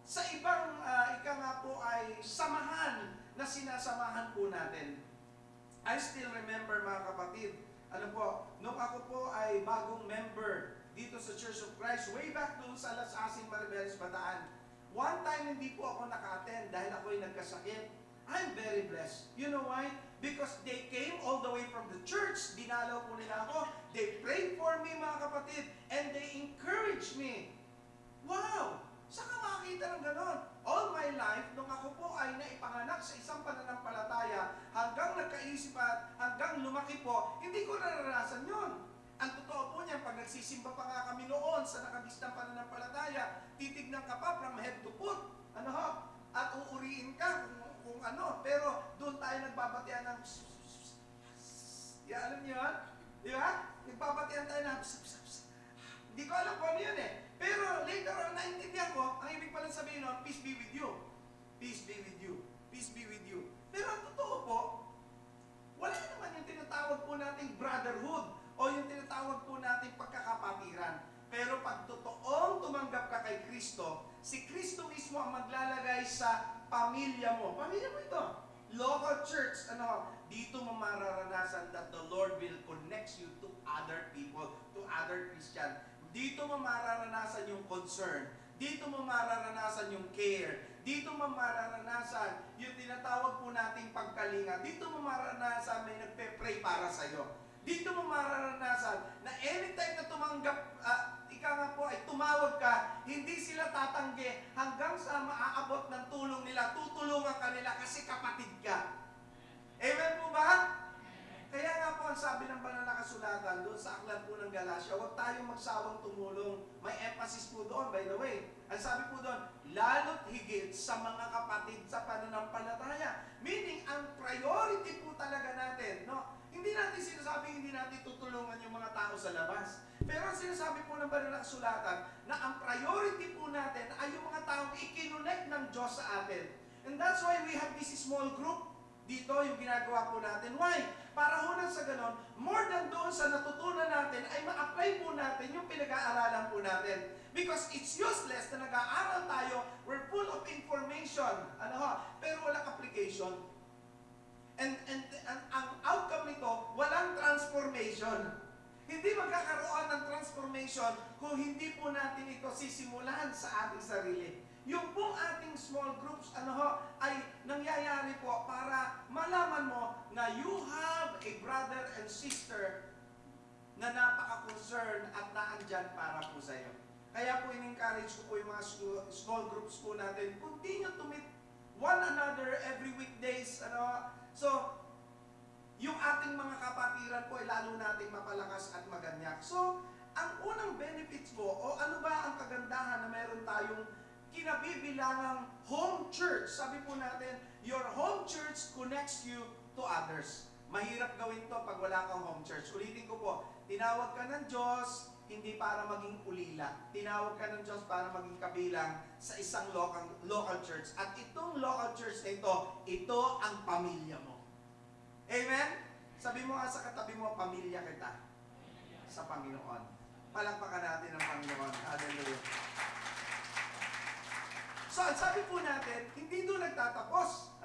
sa ibang ika nga po ay samahan na sinasamahan po natin. I still remember mga kapatid, nung ako po ay bagong member dito sa Church of Christ, way back doon sa Las Asin, Maribeles, Bataan. One time hindi po ako naka-attend dahil ako'y nagkasakit. I'm very blessed. You know why? Because they came all the way from the church. Dinalaw po nila ako. They prayed for me, mga kapatid. And they encouraged me. Wow! Saan ka makakita ng ganon? All my life, nung ako po ay naipanganak sa isang pananampalataya, hanggang nagkaisip at hanggang lumaki po, hindi ko naranasan yun. Ang totoo po niyan, pag nagsisimba pa nga kami noon sa nakagistang pananampalataya, titignan ka pa from head to foot. At uuriin ka kung ano. Pero doon tayo nagbabatian ng alam niyo yun? Di ba? Nagbabatian tayo ng hindi ko alam kung ano yun eh. Pero later on, naintindihan ko, ang ibig palang sabihin nun, peace be with you. Peace be with you. Peace be with you. Pero ang totoo po, wala naman yung tinatawag po nating brotherhood o yung tinatawag po nating pagkakapatiran. Pero pag totoong tumanggap ka kay Kristo, si Kristo mismo ang maglalagay sa pamilya mo. Pamilya mo ito. Local church, dito mo mararanasan that the Lord will connect you to other people, to other Christian. Dito mo mararanasan yung concern. Dito mo mararanasan yung care. Dito mo mararanasan yung tinatawag po nating pagkalinga. Dito mo mararanasan may nagpe-pray para sa'yo. Dito mo mararanasan na anytime na tumanggap, ika nga po ay tumawag ka, hindi sila tatanggi hanggang sa maaabot ng tulong nila. Tutulungan ka nila kasi kapatid ka. Amen po ba? Kaya nga po ang sabi ng banal na kasulatan doon sa aklat po ng Galacia, huwag tayong magsawang tumulong. May emphasis po doon, by the way. Ang sabi po doon, lalo't higit sa mga kapatid sa pananampalataya. Meaning, ang priority po talaga natin, hindi natin sinasabi hindi natin tutulungan yung mga tao sa labas. Pero ang sinasabi po ng banal na kasulatan, na ang priority po natin ay yung mga taong ikinonect ng Diyos sa atin. And that's why we have this small group dito yung ginagawa po natin. Why? Para hunan sa ganon, more than doon sa natutunan natin, ay ma-apply po natin yung pinag-aaralan po natin. Because it's useless na nag-aaral tayo, we're full of information, pero walang application. And ang outcome nito, walang transformation. Hindi magkakaroon ng transformation kung hindi po natin ito sisimulan sa ating sarili. Yung pong ating small groups, ay nangyayari po para malaman mo na you have a brother and sister na napaka-concern at naandyan para po sa iyo. Kaya po in-encourage ko po yung mga small groups po natin, continue to meet one another every weekdays. So, yung ating mga kapatiran po ay lalo nating mapalakas at maganyak. So, ang unang benefits po, o ano ba ang kagandahan na meron tayong kinabibilangang home church? Sabi po natin, your home church connects you to others. Mahirap gawin to pag wala kang home church. Ulitin ko po, tinawag ka ng Diyos, hindi para maging ulila. Tinawag ka ng Diyos para maging kabilang sa isang local church. At itong local church na ito ang pamilya mo. Amen? Sabi mo nga sa katabi mo, pamilya kita sa Panginoon. Palakpakan natin ang Panginoon. Hallelujah. So, ang sabi po natin, hindi doon nagtatapos.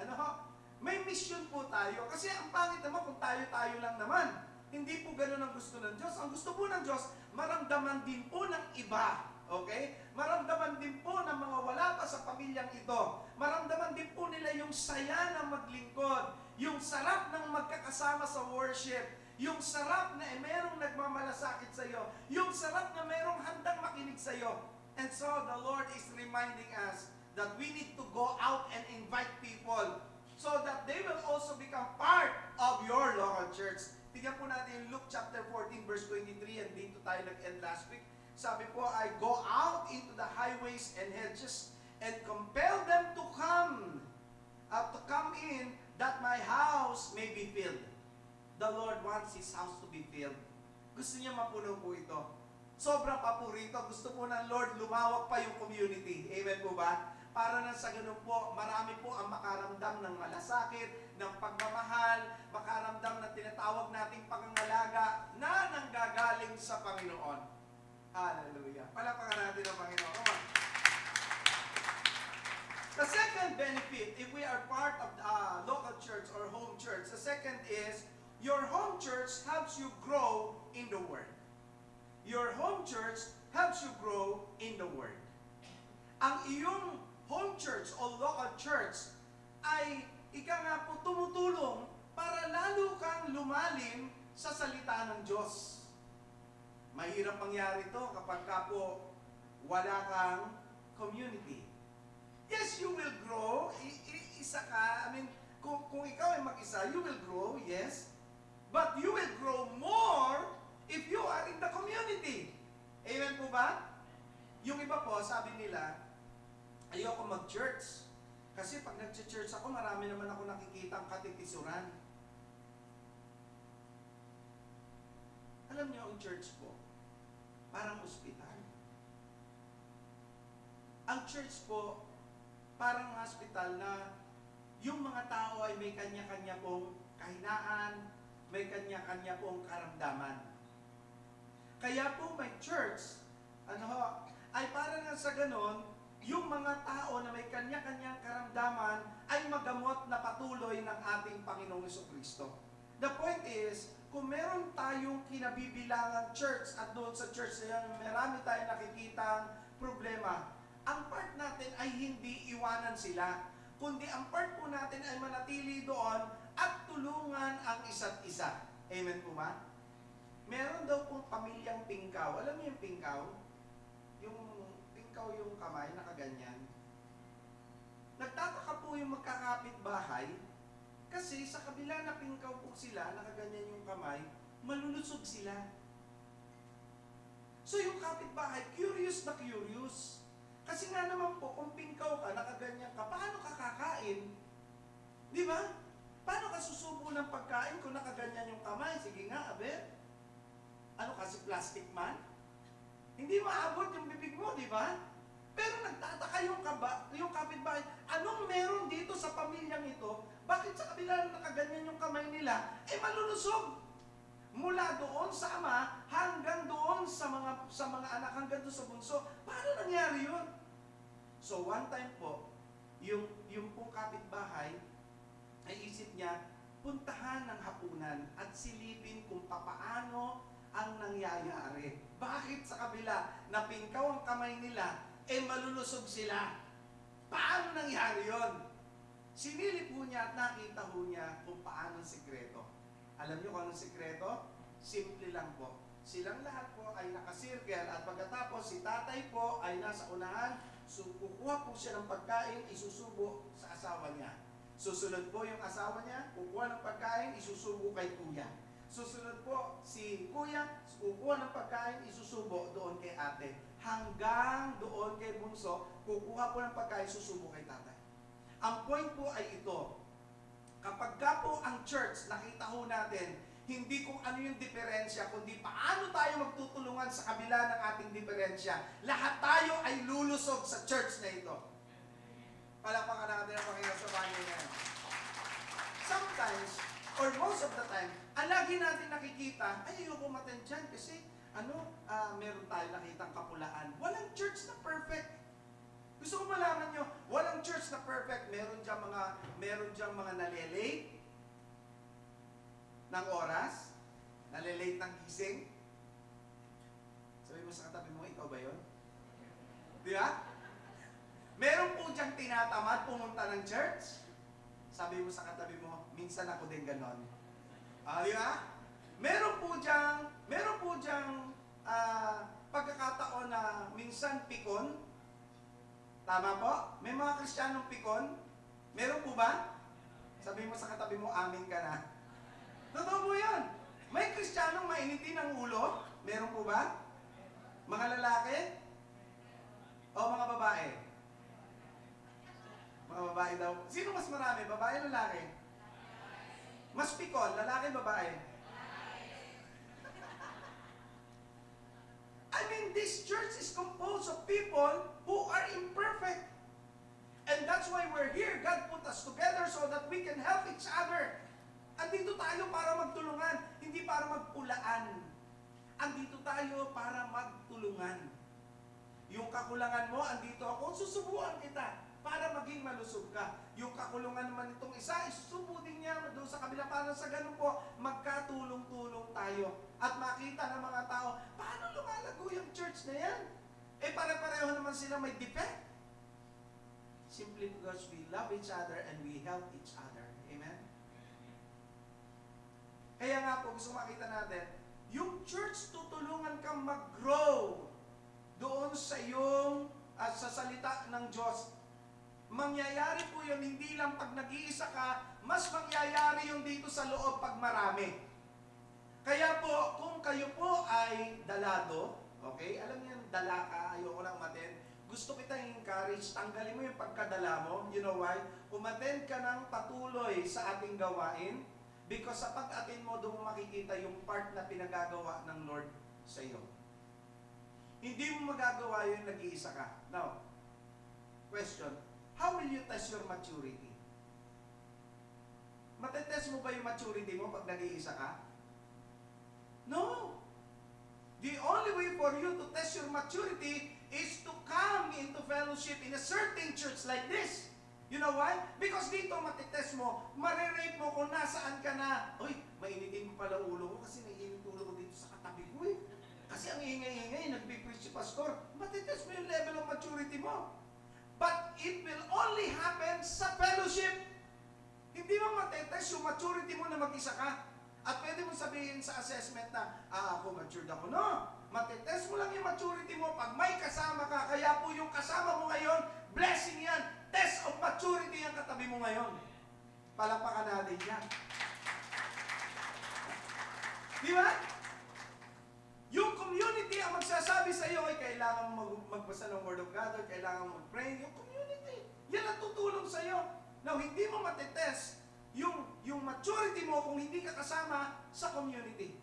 May mission po tayo. Kasi ang pangit naman kung tayo-tayo lang naman. Hindi po ganun ang gusto ng Diyos. Ang gusto po ng Diyos, maramdaman din po ng iba. Okay? Maramdaman din po ng mga wala pa sa pamilyang ito. Maramdaman din po nila yung saya ng maglingkod. Yung sarap ng magkakasama sa worship. Yung sarap na merong nagmamalasakit sa iyo. Yung sarap na merong handang makinig sa iyo. And so, the Lord is reminding us that we need to go out and invite people so that they will also become part of your local church. Tingnan po natin yung Luke chapter 14 verse 23, and dito tayo nag-end last week. Sabi po ay, go out into the highways and hedges and compel them to come in, that my house may be filled. The Lord wants His house to be filled. Gusto niya mapuno po ito. Sobra pa po rito. Gusto po ng Lord, lumawak pa yung community. Amen po ba? Para na sa ganun po, marami po ang makaramdam ng malasakit, ng pagmamahal, makaramdam ng tinatawag nating pangangalaga na nanggagaling sa Panginoon. Hallelujah. Palapakan natin ang Panginoon. Come on. The second benefit, if we are part of the local church or home church, the second is, your home church helps you grow in the Word. Your home church helps you grow in the Word. Ang iyong home church o local church ay ika nga po tumutulong para lalo kang lumalim sa salita ng Diyos. Mahirap mangyari ito kapag ka po wala kang community. Yes, you will grow. Isa ka. I mean, kung ikaw ay mag-isa, you will grow, yes. But you will grow more if you are in the community. Amen po ba? Yung iba po, sabi nila, ayoko mag-church. Kasi pag nag-church ako, marami naman ako nakikitang katitisuran. Alam niyo, ang church po, parang ospital. Ang church po, parang hospital na yung mga tao ay may kanya-kanya pong kahinaan, may kanya-kanya pong karamdaman. Kaya po may church, ay parang sa ganon, yung mga tao na may kanya-kanyang karamdaman ay magamot na patuloy ng ating Panginoong Jesucristo. The point is, kung meron tayong kinabibilangang church at doon sa church na yan, marami tayong nakikitang problema, ang part natin ay hindi iwanan sila, kundi ang part po natin ay manatili doon at tulungan ang isa't isa. Amen po ba? Meron daw pong pamilyang pingkaw. Alam niyo yung pingkaw? Yung pingkaw yung kamay, nakaganyan. Nagtataka po yung magkakapit-bahay kasi sa kabila na pingkaw po sila, nakaganyan yung kamay, malulusog sila. So yung kapitbahay, curious na curious. Kasi nga naman po, kung pingkaw ka, nakaganyan ka, paano ka kakain? Di ba? Paano ka susubo ng pagkain kung nakaganyan yung kamay? Sige nga, abe. Ano kasi plastic man? Hindi maabot yung bibig mo, di ba? Pero nagtataka yung kapitbahay, anong meron dito sa pamilyang ito? Bakit sa kabila na nakaganyan yung kamay nila, malulusog? Mula doon sa ama, hanggang doon sa mga anak, hanggang doon sa bunso. Paano nangyari yun? So one time po, yung pong kapitbahay, ay isip niya, puntahan ng hapunan at silipin kung papaano ang nangyayari. Bakit sa kabila na pingkaw ang kamay nila, malulusog sila? Paano nangyari yon? Sinilip po niya at nakita po niya kung paano ang sikreto. Alam niyo kung anong sikreto? Simple lang po. Silang lahat po ay nakasirkel at pagkatapos si tatay po ay nasa unahan, kukuha po siya ng pagkain, isusubo sa asawa niya. Susunod po yung asawa niya, kukuha ng pagkain, isusubo kay kuya. Susunod po si kuya, kukuha ng pagkain, isusubo doon kay ate. Hanggang doon kay bunso, kukuha po ng pagkain, susubo kay tatay. Ang point po ay ito, kapag ka po ang church, nakita ho natin, hindi kung ano yung diferensya, kundi paano tayo magtutulungan sa kabila ng ating diferensya. Lahat tayo ay lulusog sa church na ito. Palakpakan natin ang Panginoon sa bagay na yan. Sometimes, or most of the time, ang lagi natin nakikita, ay ayoko matin dyan kasi meron tayo nakitang kapulaan. Walang church na perfect. Gusto ko malaman nyo, walang church na perfect. Meron diyang mga nalilate ng oras, nalilate ng gising. Sabi mo sa katabi mo, ikaw ba yun? Di ba? Meron po diyang tinatamad pumunta ng church. Sabi mo sa katabi mo, minsan ako din ganon. Di ba? Meron po diyang pagkakataon na minsan pikon. Tama po? May mga Kristiyanong pikon? Meron po ba? Sabi mo sa katabi mo, amin ka na. Totoo po yan. May Kristiyanong mainitin ang ulo? Meron po ba? Mga lalaki? O mga babae? Mga babae daw. Sino mas marami? Babae o lalaki? Mas pikon, lalaki, babae? I mean, this church is composed of people who are imperfect. And that's why we're here. God put us together so that we can help each other. Andito tayo para magtulungan, hindi para magpulaan. Andito tayo para magtulungan. Yung kakulangan mo, andito ako, susubuan kita para maging malusog ka. Yung kakulungan naman itong isa, isusubutin niya doon sa kabila. Para sa ganun po, magkatulong-tulong tayo. At makita ng mga tao, paano lumalago yung church na yan? Eh, pare-pareho naman sila may defect. Simply because we love each other and we help each other. Amen? Kaya nga po, gusto makita natin, yung church tutulungan kang mag-grow doon sa iyong, sa salita ng Diyos. Mangyayari po yun, hindi lang pag nag-iisa ka, mas mangyayari yung dito sa loob pag marami. Kaya po, kung kayo po ay dalado, okay, alam niyo, dala ka, ayoko lang umattend, gusto kitang encourage, tanggalin mo yung pagkadala mo, you know why? Umattend ka ng patuloy sa ating gawain, because sa pag-attend mo, doon mo makikita yung part na pinagagawa ng Lord sa iyo. Hindi mo magagawa yun nag-iisa ka. Now, question, how will you test your maturity? Matetest mo ba yung maturity mo pag nag-iisa ka? No. The only way for you to test your maturity is to come into fellowship in a certain church like this. You know why? Because dito matitest mo, marirate mo kung nasaan ka na. Uy, mainitin mo pala ulo ko kasi naiinit ulo ko dito sa katabi ko eh. Kasi ang ingay-ingay, nagpipreach si pastor. Matitest mo yung level of maturity mo. But it will only happen sa fellowship. Hindi mo matitest yung maturity mo na mag-isa ka. At pwede mo sabihin sa assessment na, ako matured ako. No, matitest mo lang yung maturity mo pag may kasama ka. Kaya po yung kasama mo ngayon, blessing yan. Test of maturity ang katabi mo ngayon. Palakpakan natin yan. Di ba? Yung community ang magsasabi sa iyo ay kailangan mo magbasa ng Word of God or kailangan mo mag-pray. Yung community, yan ang tutulong sa iyo. Now, hindi mo matitest yung maturity mo kung hindi ka kasama sa community.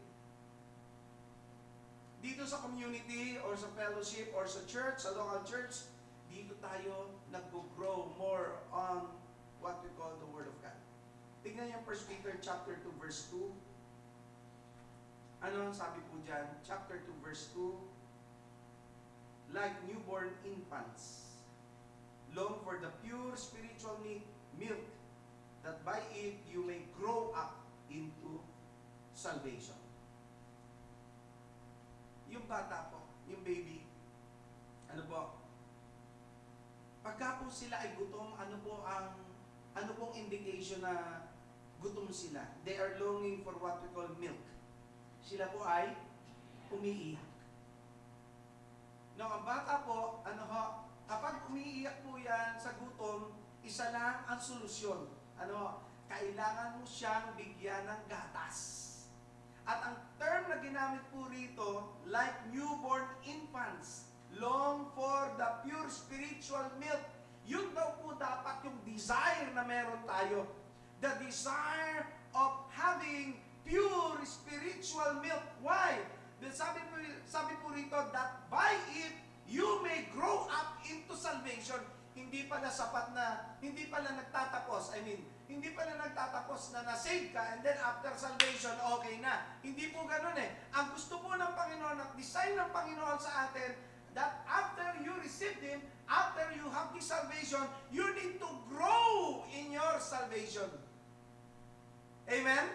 Dito sa community or sa fellowship or sa church, sa local church, dito tayo nag-grow more on what we call the Word of God. Tingnan yung 1 Peter chapter 2 verse 2. Ano ang sabi po dyan? Chapter 2 verse 2. Like newborn infants, long for the pure spiritual milk, that by it you may grow up into salvation. Yung bata po, yung baby, ano po? Pagka po sila ay gutom, ano pong indication na gutom sila? They are longing for what we call milk. Sila po ay umiiyak. No, ang bata po, kapag umiiyak po yan sa gutom, isa lang ang solusyon. Kailangan mo siyang bigyan ng gatas. At ang term na ginamit po rito, like newborn infants, long for the pure spiritual milk. Yun daw po dapat yung desire na meron tayo. The desire of having pure spiritual milk. Why? Sabi po rito, that by it, you may grow up into salvation. Hindi pala sapat na, hindi pala nagtatapos. Hindi pala nagtatapos na na-save ka and then after salvation, okay na. Hindi po ganun eh. Ang gusto po ng Panginoon at design ng Panginoon sa atin, that after you receive Him, after you have this salvation, you need to grow in your salvation. Amen?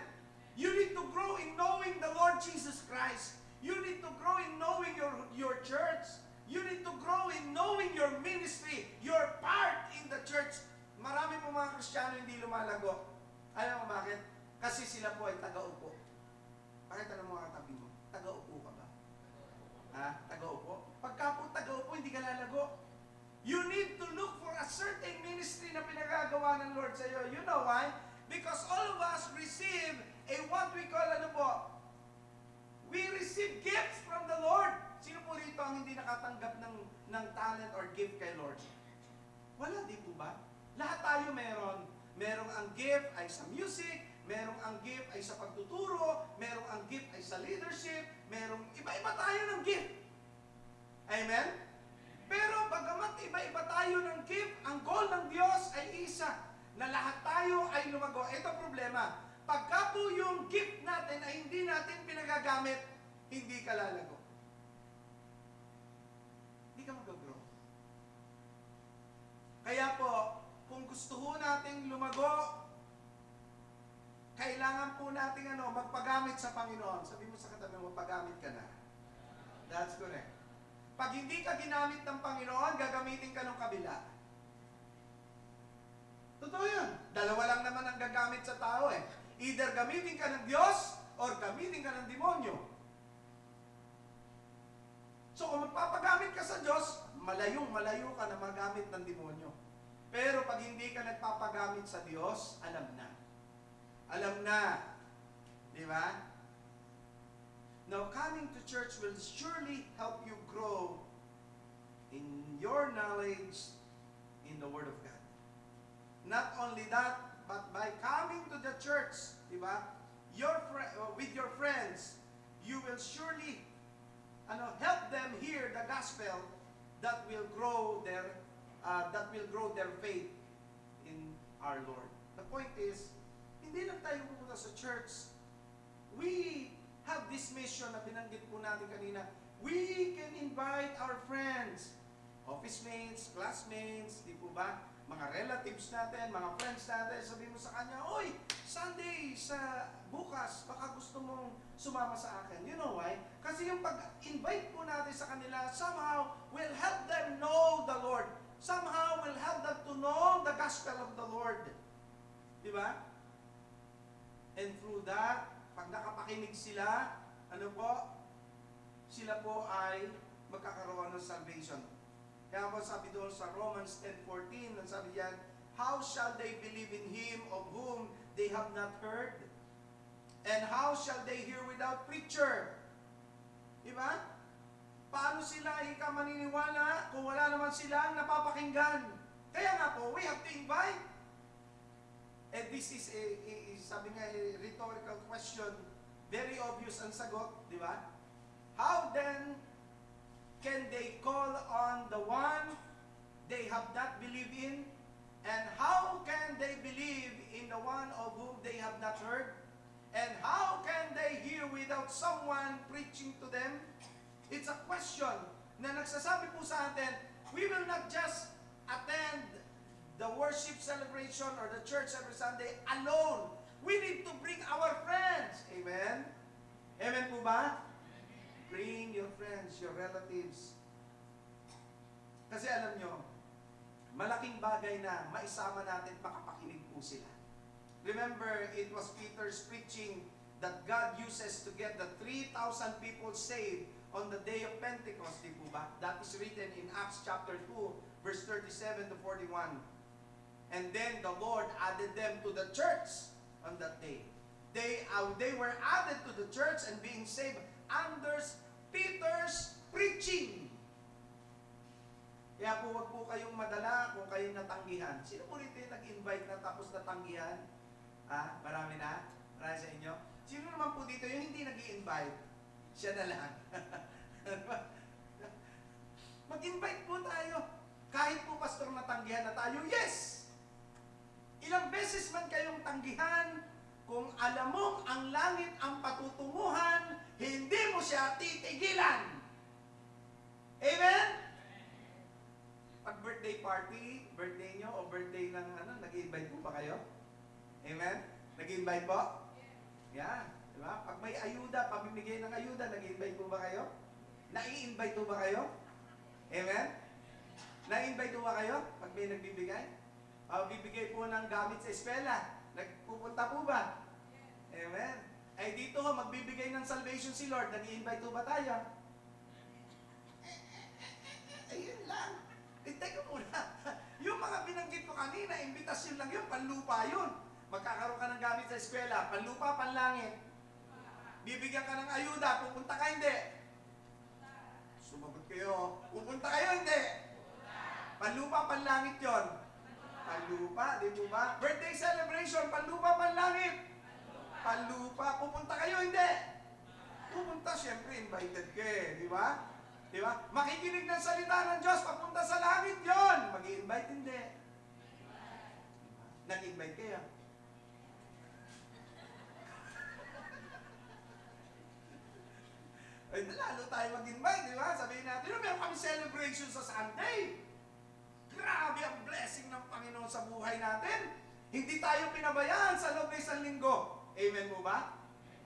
You need to grow in knowing the Lord Jesus Christ. You need to grow in knowing your church. You need to grow in knowing your ministry, your part in the church. Marami po mga Kristiyano hindi lumalago. Alam mo bakit? Kasi sila po ay taga-upo. Pakita ng mga katabi mo. Taga-upo ka ba? Taga-upo? Pagka po taga-upo, hindi ka lalago. You need to look for a certain ministry na pinagagawa ng Lord sa iyo. You know why? Because all of us receive what we call, we receive gifts from the Lord. Sino po rito ang hindi nakatanggap ng talent or gift kay Lord? Wala, di po ba? Lahat merong ang gift ay sa music, merong ang gift ay sa pagtuturo, merong ang gift ay sa leadership, merong iba-iba tayo ng gift. Amen? Pero bagamat iba-iba tayo ng gift, ang goal ng Diyos ay isa, na lahat tayo ay lumago. Ito problema. Pagka po yung gift natin ay hindi natin pinagagamit, hindi ka lalago. Hindi ka mag-grow. Kaya po, kung gusto ho nating lumago, kailangan po nating magpagamit sa Panginoon. Sabi mo sa katabi mo, magpagamit ka na. That's correct. Pag hindi ka ginamit ng Panginoon, gagamitin ka ng kabila. Totoo yun. Dalawa lang naman ang gagamit sa tao eh. Either gamitin ka ng Diyos or gamitin ka ng demonyo. So kung magpapagamit ka sa Diyos, malayo ka na magamit ng demonyo. Pero pag hindi ka nagpapagamit sa Diyos, alam na. Alam na. Di ba? Now, coming to church will surely help you grow in your knowledge in the Word of God. Not only that, but by coming to the church, di ba? With your friends, you will surely help them hear the gospel that will grow their faith in our Lord. The point is, hindi lang tayo pupunta sa church. We have this mission na binanggit po natin kanina. We can invite our friends, office mates, classmates, di po ba? Mga relatives natin, mga friends natin, sabihin mo sa kanya, "Oy, Sunday sa bukas, baka gusto mong sumama sa akin." You know why? Kasi yung pag-invite po natin sa kanila, somehow will help them know the Lord. Somehow will help them to know the gospel of the Lord. Di ba? And through that, pag nakapakinig sila, sila po ay magkakaroon ng salvation. Kaya po sabi doon sa Romans 10:14, sabi diyan, "How shall they believe in Him of whom they have not heard? And how shall they hear without preacher?" Diba? Paano sila maniniwala kung wala naman silang napapakinggan? Kaya nga po, we have to invite. And this is sabi nga, a rhetorical question. Very obvious ang sagot, di ba? How then can they call on the one they have not believed in? And how can they believe in the one of whom they have not heard? And how can they hear without someone preaching to them? It's a question na nagsasabi po sa atin, we will not just attend the worship celebration or the church every Sunday alone. We need to bring our friends. Amen? Amen po ba? Bring your friends, your relatives. Kasi alam nyo, malaking bagay na maisama natin, makapakinig po sila. Remember, it was Peter's preaching that God uses to get the 3,000 people saved on the day of Pentecost, di po ba? That is written in Acts chapter 2, verse 37 to 41. And then the Lord added them to the church on that day. They were added to the church and being saved under Peter's preaching. Kaya po, wag po kayong madala kung kayong natanggihan. Sino po rito yung nag-invite na tapos natanggihan? Marami na? Marami sa inyo? Sino naman po dito yung hindi nag-i-invite? Siya na lang. Mag-invite po tayo. Kahit po pastor natanggihan na tayo, yes! Ilang beses man kayong tanggihan, kung alam mong ang langit ang patutunguhan, hindi mo siya titigilan. Amen? Pag birthday party, birthday nyo o birthday ng nag-invite po ba kayo? Amen? Nag-invite po? Yeah. Diba? Pag may ayuda, pamimigay ng ayuda, nag-invite po ba kayo? Nai-invite po ba kayo? Amen? Na-invite po ba kayo? Pag may nagbibigay? Bibigay po ng gamit sa eskwela. Nagpupunta po ba? Amen? Ay dito ho, magbibigay ng salvation si Lord. Nag-invite po ba tayo? Ayun lang. Teka muna. Yung mga binanggit ko kanina, imbitasyon lang yun, panlupa yun. Magkakaroon ka ng gamit sa eskwela, panlupa, panlangit. Bibigyan ka ng ayuda, pupunta ka hindi. Sumagot kayo. Pupunta kayo hindi. Panlupa, panlangit yon. Panlupa, di po ba? Birthday celebration, panlupa, panlangit. Panlupa. Pupunta kayo, hindi. Pupunta, syempre, invited ka eh, di ba? Di ba? Makikinig ng salita ng Diyos, papunta sa langit yon. Mag-i-invite, hindi. Nag-invite kayo. Ay, lalo tayo mag-invite, di ba? Sabihin natin, meron kami celebration sa Sunday. Grabe ang blessing ng Panginoon sa buhay natin. Hindi tayo pinabayaan sa loob ng isang linggo. Amen mo ba?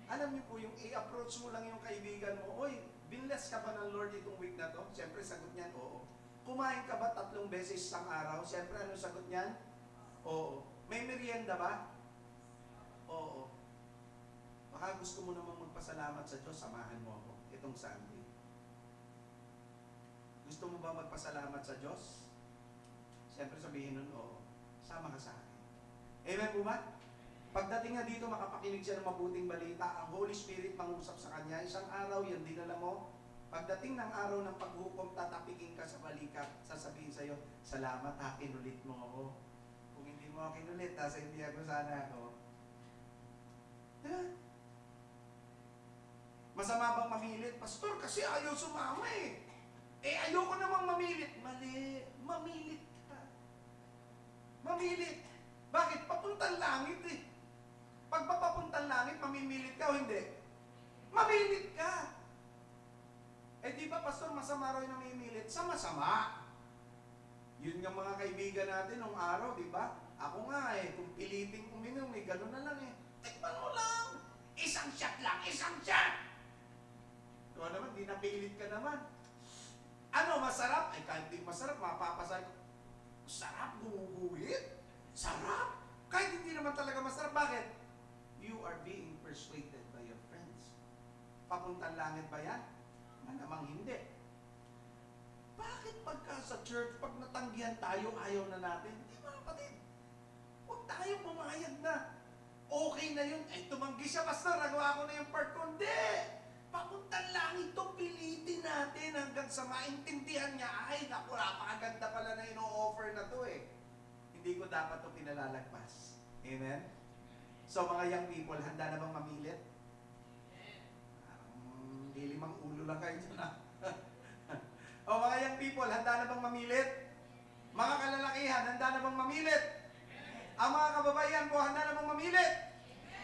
Alam niyo po, yung i-approach mo lang yung kaibigan mo, oy, binless ka ba ng Lord itong week na to? Siyempre, sagot niyan, oo. Kumain ka ba 3 beses isang araw? Siyempre, ano sagot niyan? Oo. May merienda ba? Oo. Baka gusto mo namang magpasalamat sa Diyos, samahan mo ako itong Sunday. Gusto mo ba magpasalamat sa Diyos? Siyempre sabihin nun, oo. Sama ka sa akin. Amen po ba? Pagdating nga dito, makapakinig siya ng mabuting balita. Ang Holy Spirit mangusap sa kanya. Isang araw, yan dinala mo. Pagdating ng araw ng paghukom, tatapikin ka sa balikat. Sasabihin sa'yo, salamat ha, kinulit mo ako. Kung hindi mo ako kinulit, nasa hindi ako sana ako. Diba? Masama bang mamilit? Pastor, kasi ayaw sumama eh. Ayoko namang mamilit. Mali. Mamilit ka. Mamilit. Bakit? Papuntang langit eh. Pag papuntang langit, mamimilit ka o hindi? Mamilit ka. Di ba, Pastor, masama rin namimilit? Sama-sama. Yun nga mga kaibigan natin nung araw, di ba? Ako nga eh, kung piliting uminom, gano'n na lang eh. Tikman mo lang. Isang shot lang, isang shot. Ikaw naman, di napilit ka naman. Ano, masarap? Kahit di masarap, mapapasay ko. Sarap, gumuguhit. Sarap. Kahit hindi naman talaga masarap. Bakit? You are being persuaded by your friends. Papuntang langit ba yan? Malamang hindi. Bakit pagka sa church, pag natanggihan tayo, ayaw na natin? Hindi mga kapatid. Huwag tayong pumayag na. Okay na yun. Tumanggi siya, Pastor, nagawa ko na yung part ko. Hindi. Papuntang langit to, pilitin natin hanggang sa maintindihan niya. Ay, naku, napakaganda pala na ino-offer na to eh. Hindi ko dapat to pinalalagpas. Amen? So mga young people, handa na bang mamilit? Limang ulo lang kayo dyan. O mga young people, handa na bang mamilit? Mga kalalakihan, handa na bang mamilit? Ang mga kababayan po, handa na bang mamilit?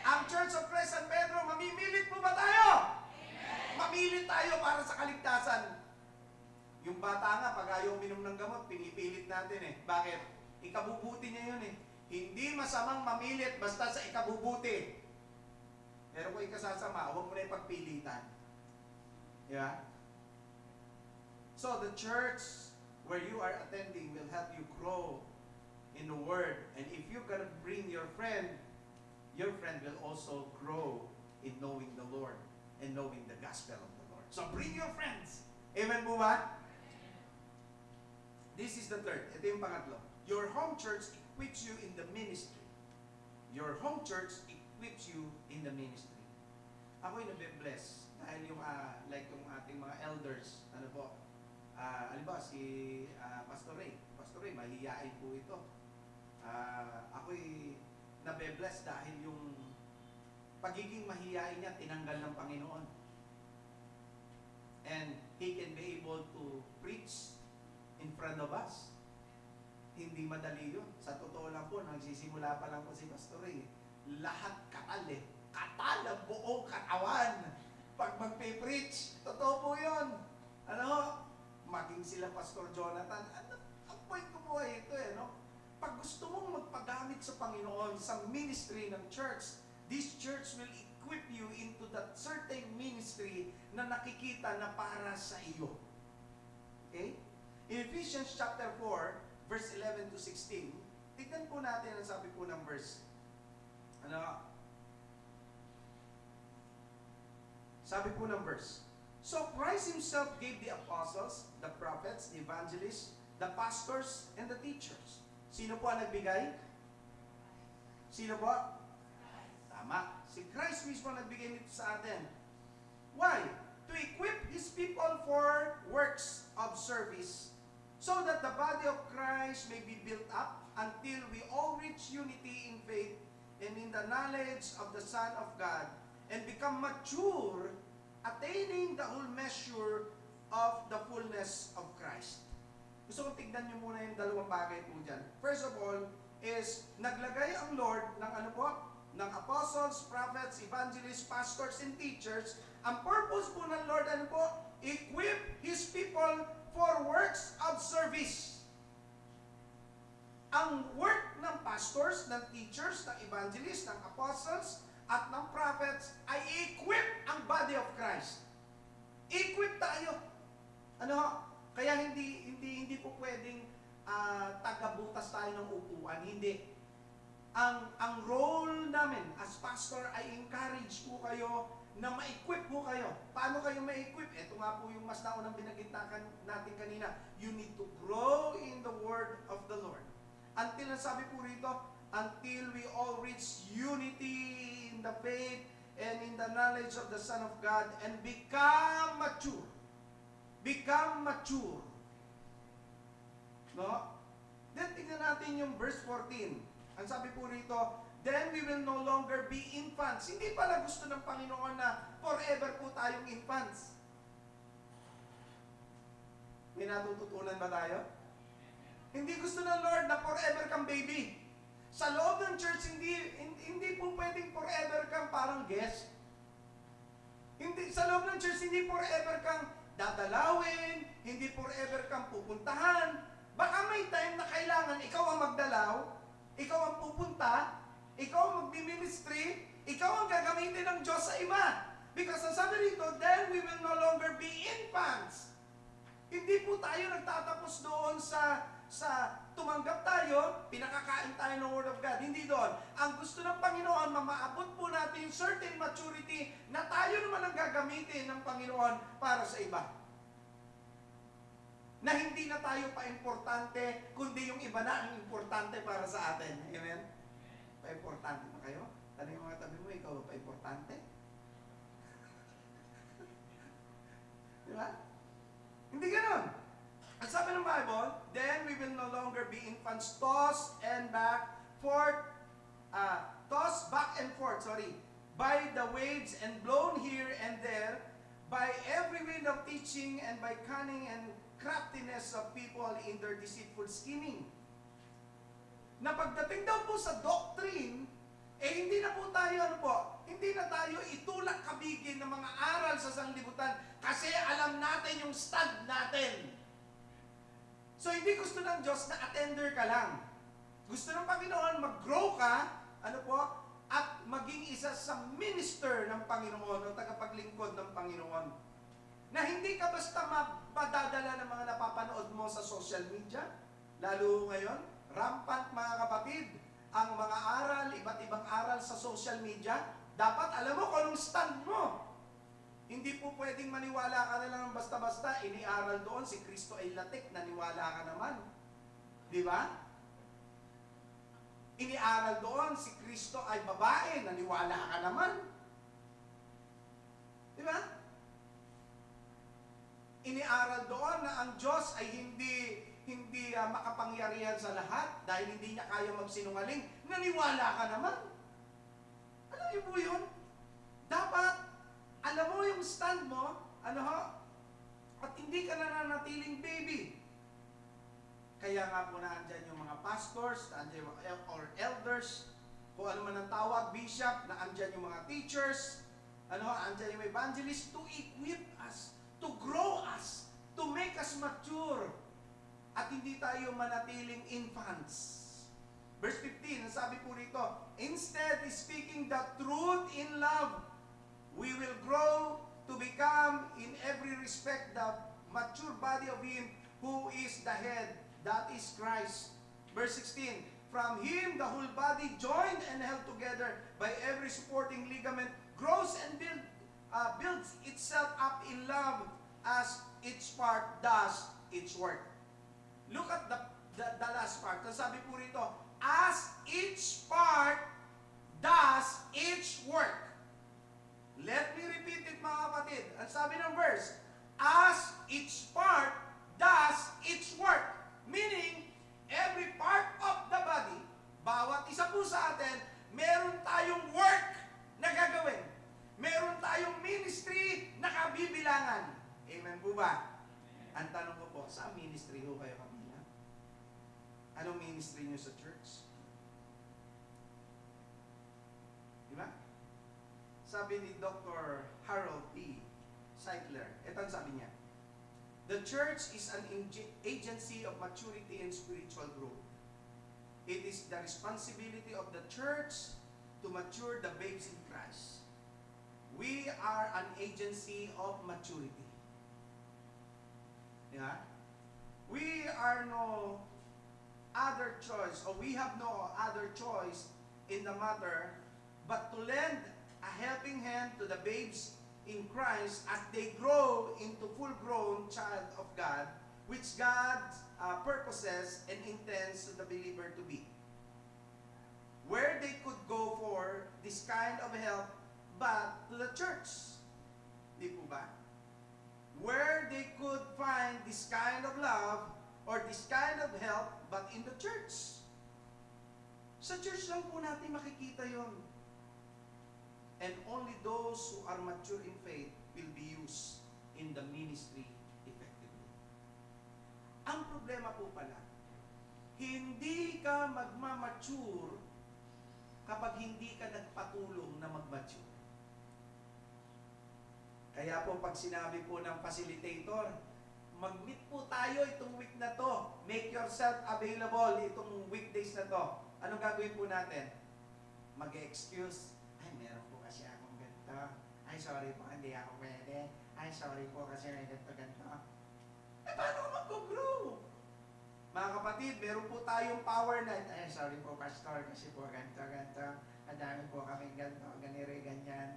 Ang Church of Christ San Pedro, mamimilit po ba tayo? Mamilit tayo para sa kaligtasan. Yung bata nga, pag ayaw minom ng gamot, pinipilit natin eh. Bakit? Ikabubuti niya yun eh. Hindi masamang mamilit basta sa ikabubuti. Pero kung ikasasama, huwag mo na ipagpilitan. Yeah? So the church where you are attending will help you grow in the Word. And if you're going to bring your friend will also grow in knowing the Lord and knowing the gospel of the Lord. So bring your friends. Amen po ba? This is the third. Ito yung pangatlo. Your home church equips you in the ministry. Your home church equips you in the ministry. Ako'y nabe-bless dahil yung like yung ating mga elders, ano po, halimbawa si Pastor Ray. Pastor Ray, mahihiyain po ito. Ako'y nabe-bless dahil yung pagiging mahihiyain niya tinanggal ng Panginoon. And he can be able to preach in front of us. Hindi madali yun. Sa totoo lang po, nagsisimula pa lang po si Pastor Ray. Lahat katal eh. Katal ang buong katawan. Pag magpe-preach, totoo po yun. Ano? Maging sila Pastor Jonathan. Ano? Ang point ko po ay ito eh, no? Pag gusto mong magpagamit sa Panginoon, sa ministry ng church, this church will equip you into that certain ministry na nakikita na para sa iyo. Okay? In Ephesians chapter 4, verse 11 to 16, tignan po natin ang sabi po ng verse. Ano? Sabi po ng verse. So Christ Himself gave the apostles, the prophets, the evangelists, the pastors, and the teachers. Sino po ang nagbigay? Sino po? Tama. Si Christ mismo ang nagbigay nito sa atin. Why? To equip His people for works of service so that the body of Christ may be built up until we all reach unity in faith and in the knowledge of the Son of God and become mature, attaining the whole measure of the fullness of Christ. Gusto kong tignan nyo muna yung dalawang bagay po dyan. First of all, is naglagay ang Lord ng ano po? Ng apostles, prophets, evangelists, pastors, and teachers. Ang purpose po ng Lord, ano po? Equip His people for works of service. Ang work ng pastors, ng teachers, ng evangelists, ng apostles, at ng prophets ay equip ang body of Christ. Equip tayo. Ano ho? Kaya hindi po pwedeng tagabutas tayo ng upuan. Hindi. Ang role namin as pastor ay encourage po kayo na ma-equip po kayo. Paano kayo ma-equip? Ito nga po yung mas naunang binagitakan natin kanina. You need to grow in the word of the Lord. Until, sabi po rito, until we all reach unity in the faith and in the knowledge of the Son of God and become mature. Become mature. No? Then tingnan natin yung verse 14. Ang sabi po rito, then we will no longer be infants. Hindi pala gusto ng Panginoon na forever po tayong infants. May natututunan ba tayo? Hindi gusto ng Lord na forever kang baby. Sa loob ng church, hindi po pwedeng forever kang parang guest. Sa loob ng church, hindi forever kang dadalawin, hindi forever kang pupuntahan. Baka may time na kailangan ikaw ang magdalaw, ikaw ang pupunta, ikaw ang magbi-ministry, ikaw ang gagamitin ng Diyos sa iba. Because ang sabi rito, then we will no longer be infants. Hindi po tayo nagtatapos doon sa tumanggap tayo, pinakakain tayo ng Word of God. Hindi doon. Ang gusto ng Panginoon, mamaabot po natin certain maturity na tayo naman ang gagamitin ng Panginoon para sa iba. Na hindi na tayo pa-importante, kundi yung iba na ang importante para sa atin. Amen? Pa-importante ba kayo? Tanong yung mga tabi mo, ikaw pa-importante? Di ba? Hindi ganun. Ang sabi ng Bible, then we will no longer be infants, tossed back and forth, by the waves and blown here and there, by every wind of teaching and by cunning and craftiness of people in their deceitful scheming. Na pagdating daw po sa doctrine, hindi na po tayo, hindi na tayo itulak kabigin ng mga aral sa sanglibutan kasi alam natin yung stand natin. So, hindi gusto ng Diyos na attender ka lang. Gusto ng Panginoon mag-grow ka, at maging isa sa minister ng Panginoon o tagapaglingkod ng Panginoon. Na hindi ka basta mapadadala ng mga napapanood mo sa social media, lalo ngayon, rampant mga kapatid, ang mga aral, iba't ibang aral sa social media, dapat alam mo kung anong stand mo. Hindi po pwedeng maniwala ka na lang basta-basta, iniaral doon, si Kristo ay latik, naniwala ka naman. Di ba? Iniaral doon, si Kristo ay babae, naniwala ka naman. Di ba? Iniaral doon na ang Diyos ay hindi makapangyarihan sa lahat dahil hindi niya kaya magsinungaling, naniwala ka naman. Alam niyo po yun? Dapat alam mo yung stand mo, at hindi ka nananatiling baby. Kaya nga po na andyan yung mga pastors, andyan yung mga or elders, kung ano man ang tawag, bishop, na andyan yung mga teachers, andyan yung evangelists, to equip us, to grow us, to make us mature, at hindi tayo manatiling infants. Verse 15, sabi po rito, instead, speaking the truth in love, we will grow to become in every respect the mature body of Him who is the head, that is Christ. Verse 16, from Him the whole body joined and held together by every supporting ligament grows and builds itself up in love as each part does its work. Look at the last part. Sabi po rito, as each part does its work. Let me repeat it mga kapatid. Ang sabi ng verse, as each part does its work. Meaning, every part of the Bawat isa po sa atin, meron tayong work na gagawin. Meron tayong ministry na kabibilangan. Amen po ba? Ang tanong ko po, saan ministry ho kayo kabilang? Anong ministry nyo sa church? Diba? Sabi ni Dr. Harold P. Seidler, ito ang sabi niya, the church is an agency of maturity and spiritual growth. It is the responsibility of the church to mature the babes in Christ. We are an agency of maturity. Yeah? We are no other choice, or we have no other choice in the matter but to lend a helping hand to the babes in Christ as they grow into full-grown child of God, which God purposes and intends the believer to be. Where they could go for this kind of help but to the church. Di po ba? Where they could find this kind of love or this kind of help but in the church. Sa church lang po natin makikita yon. And only those who are mature in faith will be used in the ministry effectively. Ang problema po pala, hindi ka magmamature kapag hindi ka nagpatulong na magmature. Kaya po pag sinabi po ng facilitator, mag-meet po tayo itong week na to. Make yourself available itong weekdays na to. Anong gagawin po natin? Mag-excuse. Ay, meron po kasi akong ganito. Ay, sorry po, hindi ako pwede. Ay, sorry po kasi may ganito. Eh, paano ka mag-grow? Mga kapatid, meron po tayong power night. Ay, sorry po, pastor, kasi po ganito. Ang dami po kaming ganito, ganyan.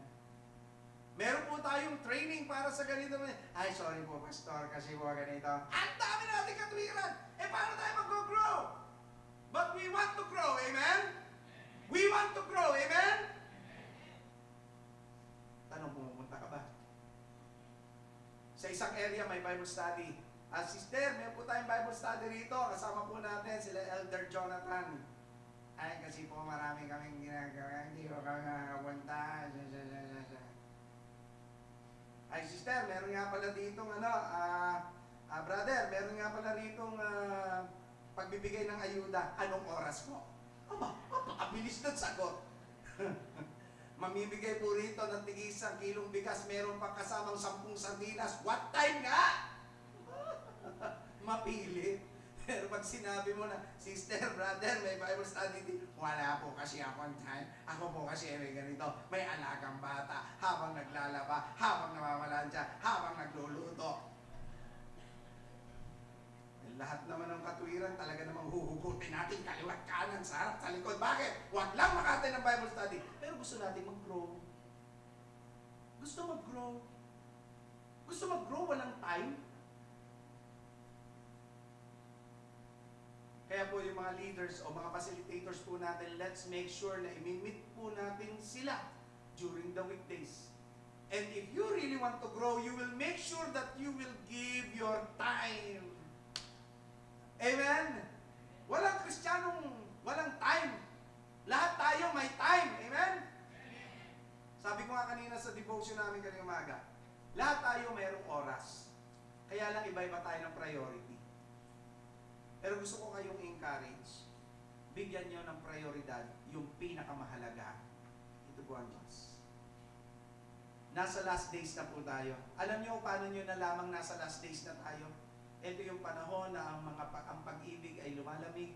Meron po tayong training para sa ganito. Ay, sorry po, pastor, kasi po ganito. Ang dami natin katwiran. Eh, paano tayo mag-grow? But we want to grow, amen? We want to grow, amen? Tanong, pumupunta ka ba? Sa isang area, may Bible study. Sister, may po tayong Bible study rito. Kasama po natin sila Elder Jonathan. Ay, kasi po marami kaming ginagawa. Hindi ko kami nakakapunta. Ay, sister, meron nga pala ditong brother, meron nga pala ditong pagbibigay ng ayuda. Anong oras mo? Aba, napakabilis ng sagot. Mamibigay po rito ng tig-isang kilong bigas, meron pang kasamang 10 sardinas. What time nga? Mapilit. Pero pag sinabi mo na, sister, brother, may Bible study din, wala po kasi ako ang time. Ako po kasi may ganito, may alagang bata, habang naglalaba, habang namamalansya, habang nagluluto. Lahat naman ng katwiran, talaga namang huhugutin natin kaliwat kanan, sa harap, sa likod. Bakit? Huwag lang makatay ng Bible study. Pero gusto natin mag-grow. Gusto mag-grow. Gusto mag-grow, walang time. Kaya po yung mga leaders o mga facilitators po natin, let's make sure na i-meet po natin sila during the weekdays. And if you really want to grow, you will make sure that you will give your time. Amen? Walang Kristiyanong walang time. Lahat tayo may time. Amen? Sabi ko nga kanina sa devotion namin kanina umaga, lahat tayo mayroong oras. Kaya lang iba-iba tayo ng priority. Pero gusto ko kayong encourage, bigyan nyo ng prioridad yung pinakamahalaga. Ito po ang Diyos. Nasa last days na po tayo. Alam nyo paano nyo na lamang nasa last days na tayo? Ito yung panahon na ang pag-ibig ay lumalamig.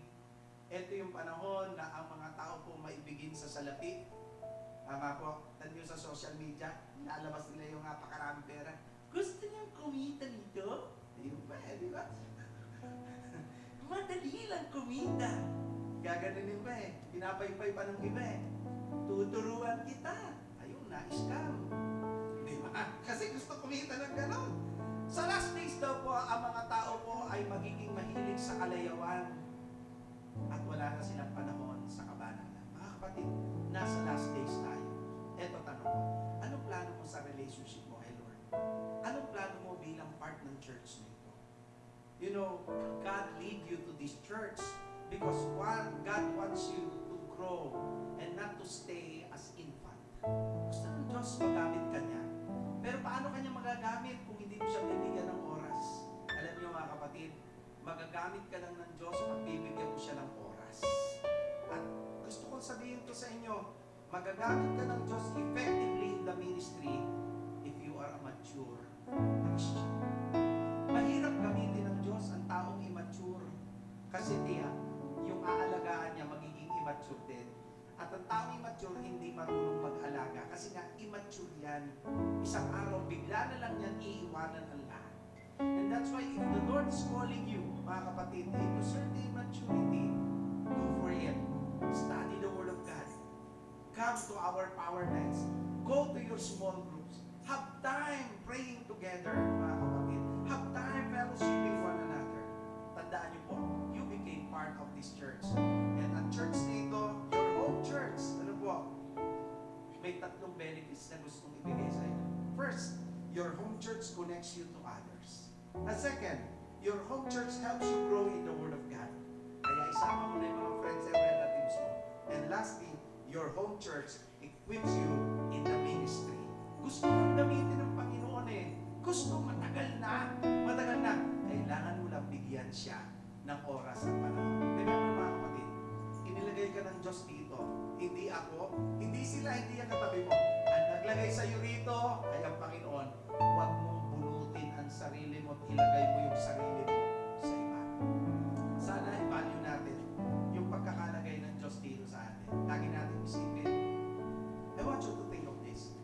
Ito yung panahon na ang mga tao po maibigin sa salapi. Tama po, tanyo sa social media, lalabas nila yung napakaraming pera. Gusto niyang kumita nito? Ayun ba, di ba? Madali lang kumita. Gaganunin pa eh. Pinapaypay pa ng iba eh. Tuturuan kita. Ayun, na-scam. Di ba? Kasi gusto kumita ng ganon. Sa last days daw po, ang mga tao po ay magiging mahilig sa kalayawan at wala na silang panahon sa kabanalan. Mga kapatid, nasa last days tayo. Eto tanong ko, anong plano mo sa relationship mo kay Lord? Anong plano mo bilang part ng church na ito? You know, God lead you to this church because God wants you grow and not to stay as infant. Gusto ng Diyos magamit ka niya. Pero paano kanya magagamit kung hindi mo siya bibigyan ng oras? Alam niyo mga kapatid, magagamit ka lang ng Diyos pag bibigyan mo siya ng oras. At gusto kong sabihin to sa inyo, magagamit ka ng Diyos effectively in the ministry if you are a mature Christian. Mahirap gamitin ng Diyos ang taong immature. Kasi yung aalagaan niya magiging immature din. At ang taong immature hindi marunong mag-alaga. Kasi nga immature yan. Isang araw, bigla na lang yan iiwanan ang lahat. And that's why if the Lord is calling you, mga kapatid, into certain maturity, go for it. Study the Word of God. Come to our power nights. Go to your small groups. Have time praying together, mga kapatid. Have time fellowshipping one another. Tandaan niyo po, you became part of this church. And ang church dito, your home church, ano po, may tatlong benefits na gustong ibigay sa inyo. First, your home church connects you to others. And second, your home church helps you grow in the Word of God. Kaya isama mo na yung mga friends and relatives mo. And lastly, your home church equips you in the ministry. Gusto mong gamitin ng Panginoon Gusto matagal na. Kailangan mo lang bigyan siya ng oras at panahon. Remember mga kapatid, inilagay ka ng Diyos dito. Hindi ako, hindi sila, hindi ang katabi mo. Ang naglagay sa iyo rito ay ang Panginoon. Huwag mong bunutin ang sarili mo at ilagay mo yung sarili mo sa iba. Sana i-value natin yung pagkakalagay ng Diyos dito sa atin. Lagi natin isipin. I want you to think of this.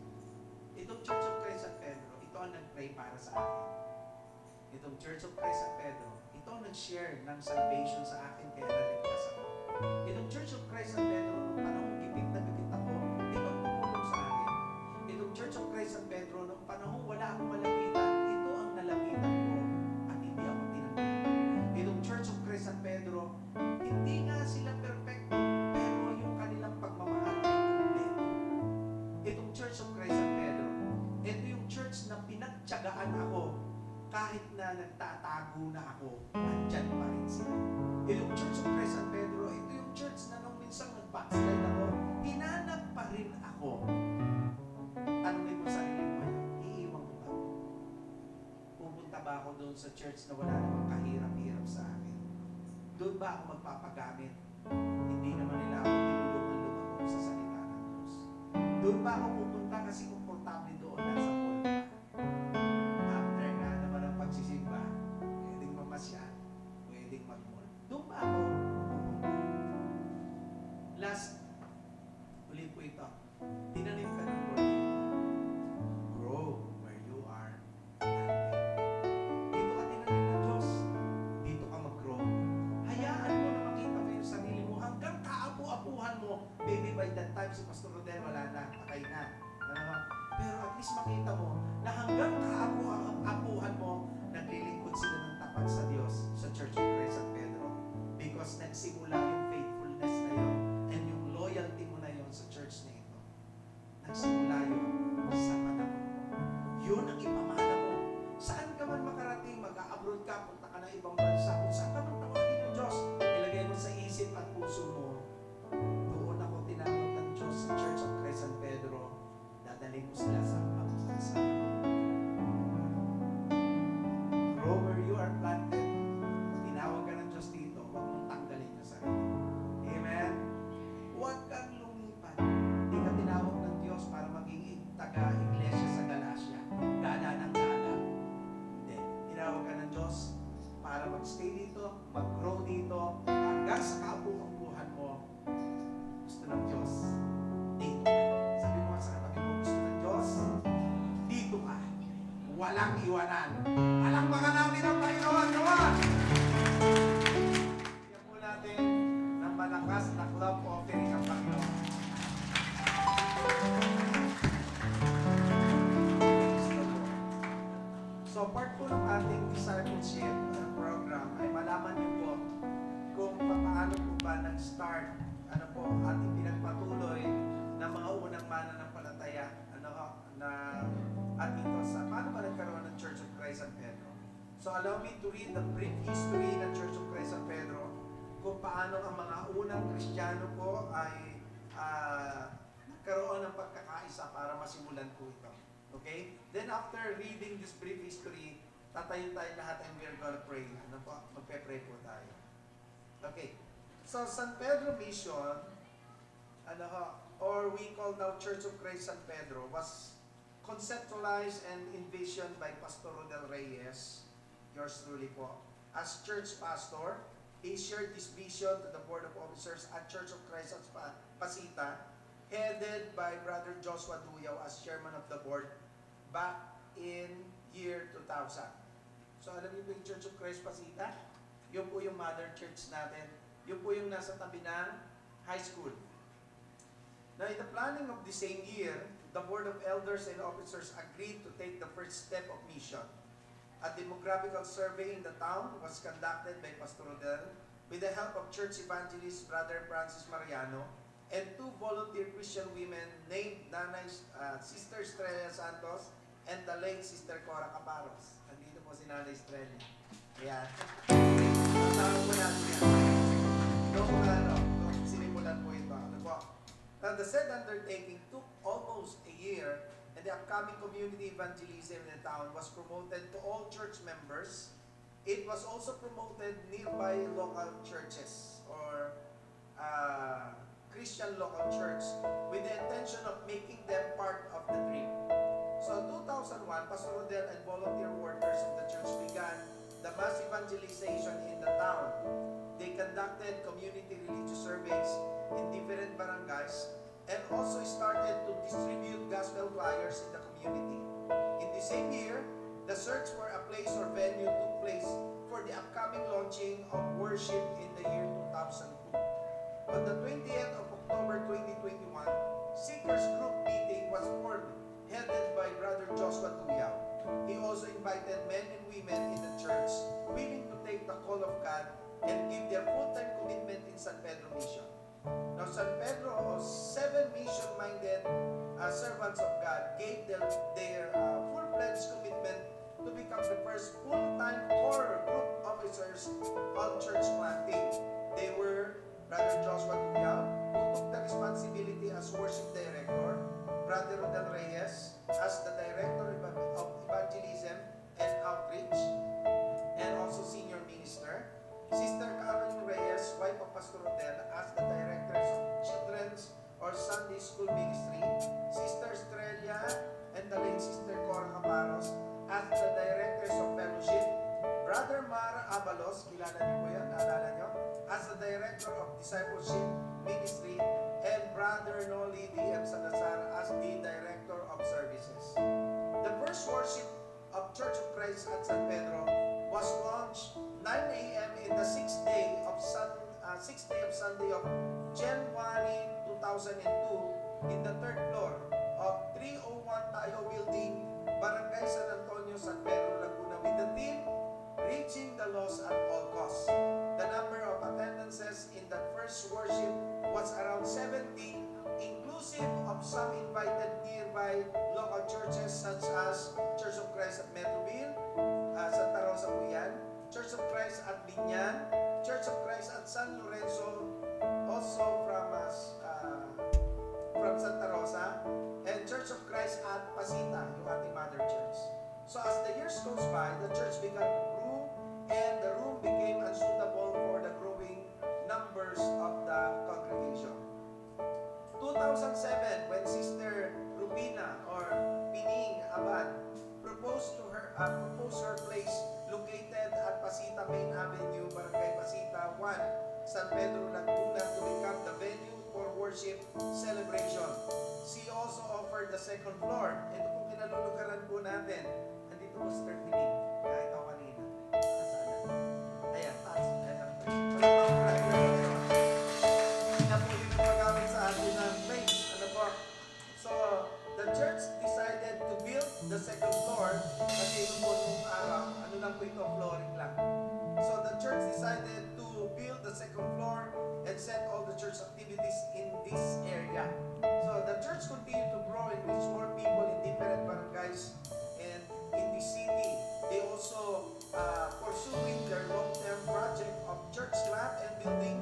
Itong Church of Christ San Pedro, ito ang nag-pray para sa akin. Itong Church of Christ San Pedro, ito ang nag-share ng salvation sa akin kaya naligtas ako. Itong Church of Christ San Pedro, nung panahon gipit na gipit ako, ito ang tumulong sa akin. Itong Church of Christ San Pedro, nung panahon wala akong malapitan, ito ang nalapitan ko at hindi ako tinanggihan. Itong Church of Christ San Pedro, hindi nga sila perfecto, pero yung kanilang pagmamahal ay kumpleto. Itong Church of Christ San Pedro, ito yung church na pinagtiyagaan ako kahit na nagtatago na ako, andyan pa rin sila. Itong Church of Christ San Pedro, ito yung church na nung minsan nag-backslide ako, hinanap pa rin ako. Tanungin mo sa sarili mo ngayon, iiwan mo ba? Pupunta ba ako doon sa church na wala namang kahirap-hirap sa akin? Doon ba ako magpapagamit? Hindi naman nila ako tinulungan sa salita ng Diyos. Doon ba ako pupunta kasi komportable doon, nasa hall pa? After nga naman ang pagsisimba, pwedeng mamasyal, pwedeng mag-mall. Doon ba ako pupunta? Last, ulit po ito. Tinanim ka ng Lord dito. Grow where you are planted. Dito ka tinanim ng Diyos. Dito ka mag-grow. Hayaan mo na makita mo yung sarili mo hanggang kaapu-apuhan mo. Maybe by that time si Pastor Rodel wala na, patay na. Pero at least makita mo na hanggang kaapu-apuhan mo, naglilingkod sila ng tapat sa Diyos sa Church of Christ San Pedro. Because nagsimula yung faithfulness na yun and yung loyalty mo na yun sa church na ito. Nagsimula yun sa panahon mo. Yun ang ipamana mo. Saan ka man makarating, mag-a-abroad ka, punta ka ng ibang bansa, kung saan ka man tawagin ng Diyos, ilagay mo sa isip at puso mo, doon ako tinawag ng Diyos sa Church of Christ San Pedro, dadalhin mo sila sa pagbansa. Grow where you are planted. Tinawag ka ng Diyos dito, huwag mong tanggalin yung sarili. Amen? Huwag kang lumipat. Hindi ka tinawag ng Diyos para maging taga-iglesia sa Galacia. Gala ng gala. Hindi. Tinawag ka ng Diyos para mag-stay dito, mag-grow dito, hanggang sa kabubuhan mo. Gusto ng Diyos, dito ka. Sabi mo sa katabi mo, gusto ng Diyos, dito ka. Walang iwanan. Palakpakan natin ang Panginoon. Come on! Bigyan po natin ng malakas na club offering ang Panginoon. So part po ng ating discipleship program ay malaman niyo po kung paano po ba nag-start ating pinagpatuloy ng mga unang mananampalataya at ito sa paano ba nagkaroon ng Church of Christ San Pedro. So allow me to read the brief history ng Church of Christ San Pedro kung paano ang mga unang Kristiyano po ay nagkaroon ng pagkakaisa para masimulan po ito. Okay? Then after reading this brief history, tatayo tayo lahat and we're gonna pray. Ano po? Magpe-pray po tayo. Okay. So, San Pedro Mission, or we call now Church of Christ San Pedro, was conceptualized and envisioned by Pastor Rodel Reyes, yours truly po. As church pastor, he shared this vision to the Board of Officers at Church of Christ at Pasita, headed by Brother Joshua Duyaw as chairman of the board back in year 2000. So alam niyo po yung Church of Christ Pasita? Yun po yung mother church natin. Yun po yung nasa tabi ng high school. Now in the planning of the same year, the Board of Elders and Officers agreed to take the first step of mission. A demographical survey in the town was conducted by Pastor Rodel with the help of church evangelist Brother Francis Mariano and two volunteer Christian women named Sister Estrella Santos and the late Sister Cora Caparos. Nandito po si Nanay Estrella. Ayan. Tawag po natin yan. Nung sinimulan po ito. Ano po? Now, the said undertaking took almost a year, and the upcoming community evangelism in the town was promoted to all church members. It was also promoted nearby local churches or Christian local church with the intention of making them part of the dream. So 2001, Pastor Rodel and volunteer workers of the church began the mass evangelization in the town. They conducted community religious surveys in different barangays and also started to distribute gospel flyers in the community. In the same year, the search for a place or venue took place for the upcoming launching of worship in the year 2002. On the 20th of October 2021, Seekers Group meeting was formed, headed by Brother Joshua Duyaw. He also invited men and women in the church willing to take the call of God and give their full-time commitment in San Pedro Mission. Now, San Pedro, 7 mission-minded servants of God, gave their full-fledged commitment to become the first full-time core group officers on church planting. They were Brother Joshua Duyaw, who took the responsibility as worship director, Brother Rodel Reyes as the director of evangelism and outreach, and also senior minister, Sister Caroline Reyes, wife of Pastor Rodel, as the directors of children's or Sunday school ministry, Sister Estrella and the late Sister Cora Caparos as the directors of fellowship, Brother Mar Abalos, kilala niyo po yan, naalala niyo, as the director of discipleship ministry, and Brother Noli D.M. Salazar as the director of services. The first worship of Church of Christ at San Pedro was launched 9 a.m. in the 6th day of Sunday of January 2002 in the 3rd floor of 301 Tayo Building, Barangay San Antonio, San Pedro, Laguna, with the theme Reaching the Lost at All Costs. The number of attendances in that first worship was around 70, inclusive of some invited nearby local churches such as Church of Christ at Metroville, Santa Rosa po yan, Church of Christ at Binyan, Church of Christ at San Lorenzo, also from Santa Rosa, and Church of Christ at Pasita, yung ating mother church. So as the years goes by, the church began to grow and the room became unsuitable for the growing numbers of the congregation. 2007, when Sister Rubina or Pining Abad proposed her place located at Pasita Main Avenue, Barangay Pasita 1, San Pedro, Laguna, to become the venue for worship celebration. She also offered the second floor. Ito po kinalulugaran po natin. Andito po Sister Pining. Kahit ako kanina. Ayan, taas. Yan po yung nagpagawin sa atin ng place. Ano po? So, the church decided to build the second floor kasi ito po nung araw, ano lang po ito, flooring lang. So, the church decided to build the second floor and set all the church activities in this area. So, the church continued to grow and reach more people in different barangays and in the city. They also pursuing their long-term project of church lot and building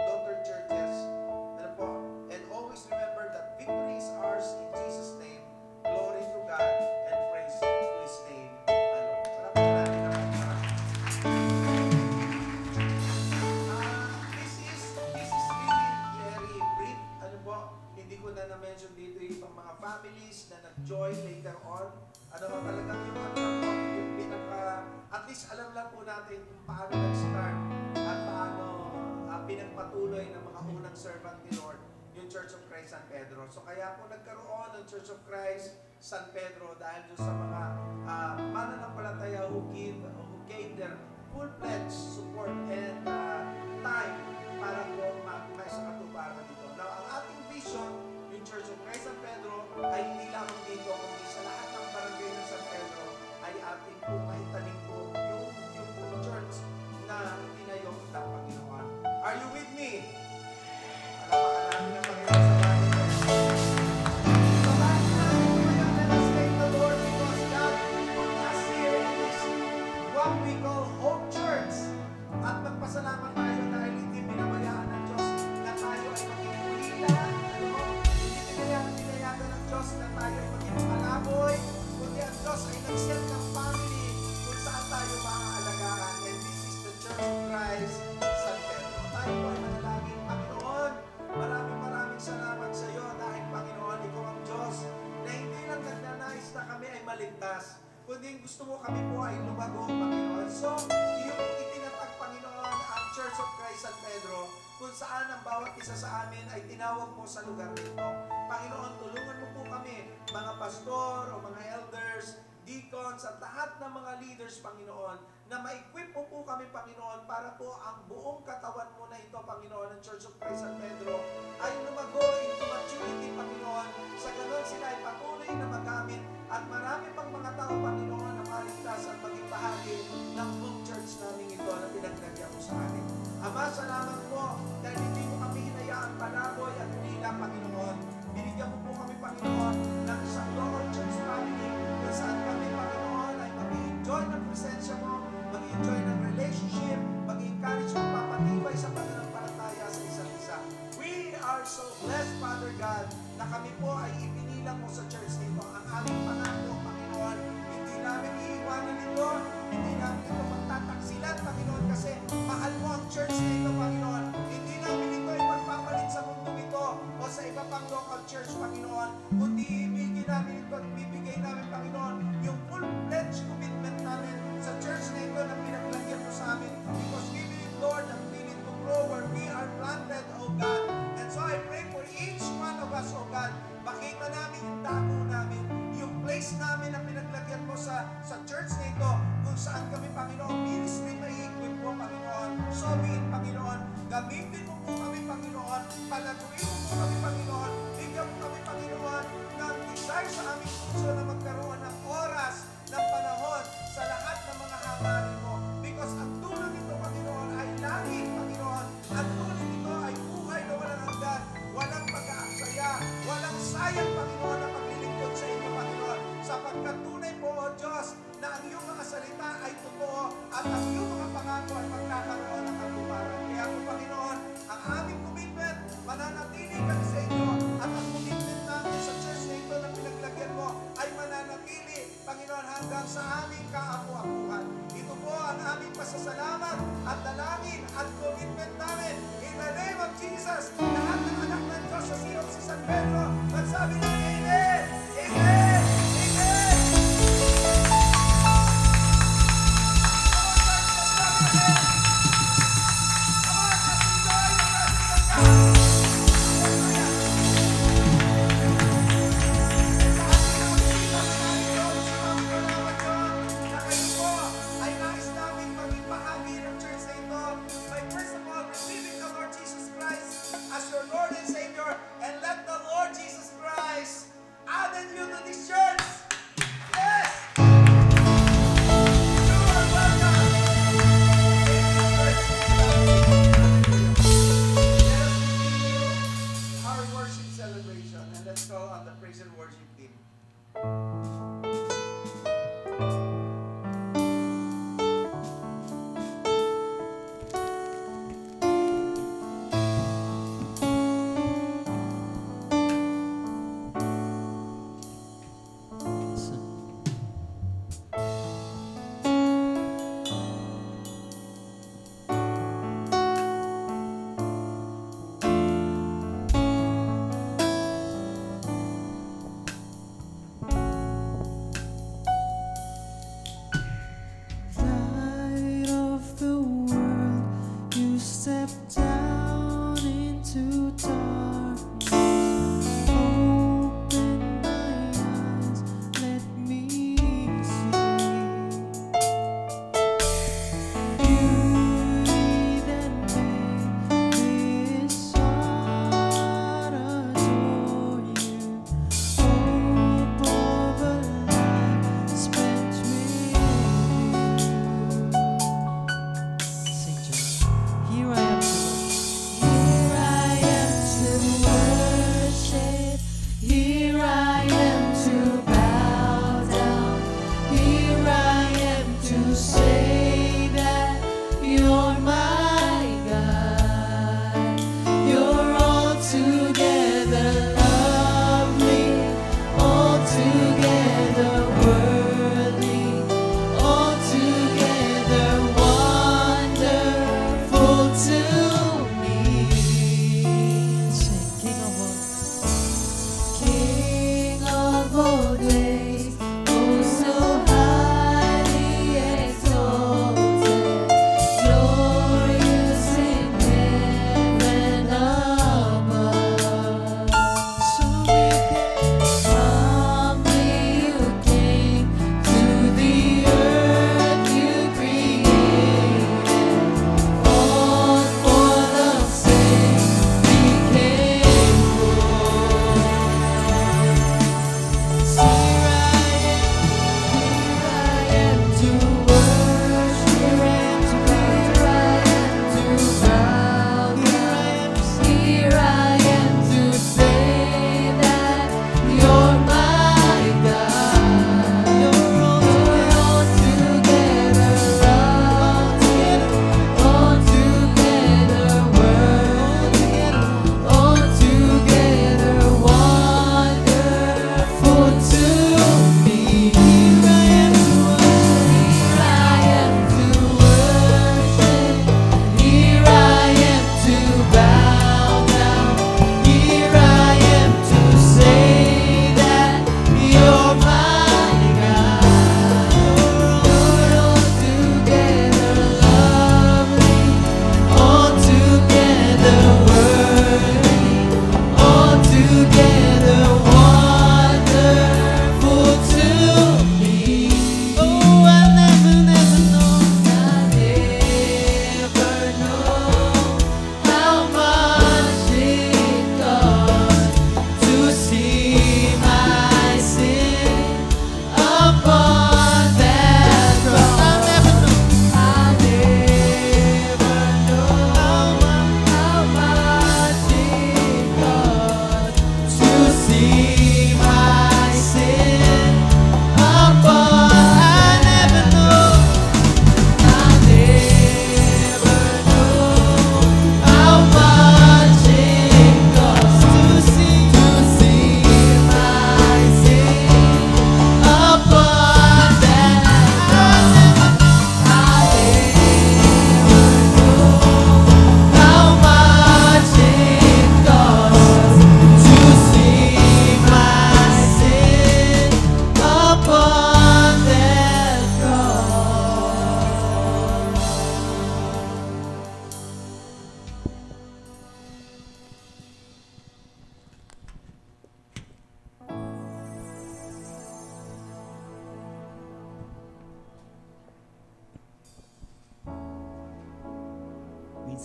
daughter churches. Ano po? And always remember that victory is ours in Jesus' name. Glory to God and praise to His name. Ano? Sarap na natin ang This is really very brief. Ano po? Hindi ko na na-mention dito yung mga families na nag-join later on. Ano ba talagang yung ano po, yung pinaka, at least alam lang po natin kung paano nag-start at paano pinagpatuloy ng mga unang servant ni Lord, yung Church of Christ San Pedro. So kaya po nagkaroon ng Church of Christ San Pedro dahil doon sa mga mananampalataya who gave their full-fledged support and time para po maisakatuparan dito. Now, ang ating vision, yung Church of Christ San Pedro, ay hindi lamang dito, kundi sa lahat ng barangay ng San Pedro, ay ating po maitaling po yung church na tinayo ng Panginoon. Are you with me? Alapakan namin ang Panginoon sa bagay ko. So, bakit natin po yung let us thank the Lord because God put us here in this what we call Hope Church. At magpasalamat tayo dahil hindi pinabayaan ng Diyos na tayo ay maging ulila. Hindi pinayagan ng Diyos na tayo ay maging malaboy, kundi ang Diyos ay nag-set ng family kung saan tayo maaalagaan. And this is the Church of Christ San Pedro. Tayo po ay manalangin, Panginoon. Maraming salamat sa iyo dahil Panginoon, ikaw ang Diyos na hindi lang nagnanais na kami ay maligtas, kundi gusto mo kami po ay lumago, Panginoon. So, iyong itinatag, Panginoon, ang Church of Christ San Pedro, kung saan ang bawat isa sa amin ay tinawag mo sa lugar nito. Panginoon, tulungan mo po kami, mga pastor o mga elders, deacons, at lahat ng mga leaders, Panginoon, na ma-equip mo po kami, Panginoon, para po ang buong katawan mo na ito, Panginoon, ng Church of Christ San Pedro, ay lumago into maturity, Panginoon. Sa ganon sila ay patuloy na magamit at marami pang mga tao, Panginoon, na maligtas at maging bahagi ng home church namin ito na pinaglagyan mo sa amin. Ama, salamat po dahil hindi mo kami hinayaan palaboy at ulila, Panginoon. Binigyan mo po kami, Panginoon, ng isang local church family kung saan kami, Panginoon, ay mag-enjoy ng presensya mo, mag-enjoy ng relationship, mag-encourage mo papatibay sa pananampalataya sa isa't isa. We are so blessed, Father God, na kami po ay ipinilang mo sa church nito. Ang aming pangako, Panginoon, hindi namin iiwanan ito, hindi namin ito magtataksilan, Panginoon, kasi mahal mo ang church nito, Panginoon. Hindi namin ito ipagpapalit sa mundo ito o sa iba pang local church, Panginoon, kundi ibigay namin ito at bibigay namin, Panginoon, yung full-fledged commitment namin sa church na ito na pinaglagyan mo sa amin, because we believe, Lord, that we need to grow where we are planted, O God. And so I pray for each one of us, O God, makita namin yung dako namin, yung place namin na pinaglagyan mo sa church na ito, kung saan kami, Panginoon, ministry na i-equip mo, Panginoon. So be it, Panginoon. Gamitin mo po kami, Panginoon. Palaguin mo po kami, Panginoon. Bigyan mo kami, Panginoon, ng desire sa aming puso na magkaroon ng oras, ng panahon, sa lahat ng mga hangarin mo. Because ang tulong nito, Panginoon, ay langit, Panginoon. Ang tulong nito ay buhay na walang hanggan, walang pag-aaksaya, walang sayang, Panginoon, na paglilingkod sa inyo, Panginoon. Sapagkat tunay po, O Diyos, na ang iyong mga salita ay totoo at ang iyong mga pangako ay magkakaroon ng katuparan. Kaya po, Panginoon, ang aming commitment, mananatili kami sa inyo at ang commitment namin sa church na ito na pinaglagyan mo ay mananatili, Panginoon, hanggang sa aming kaapu-apuhan. Ito po ang aming pasasalamat at dalangin at commitment namin. In the name of Jesus, lahat ng anak ng Diyos sa silong si San Pedro, magsabi ng Amen! Amen! Amen! As your Lord and Savior, and let the Lord Jesus Christ add you to this church. Yes! You are welcome. Let us continue our worship celebration, and let's go on the praise and worship team.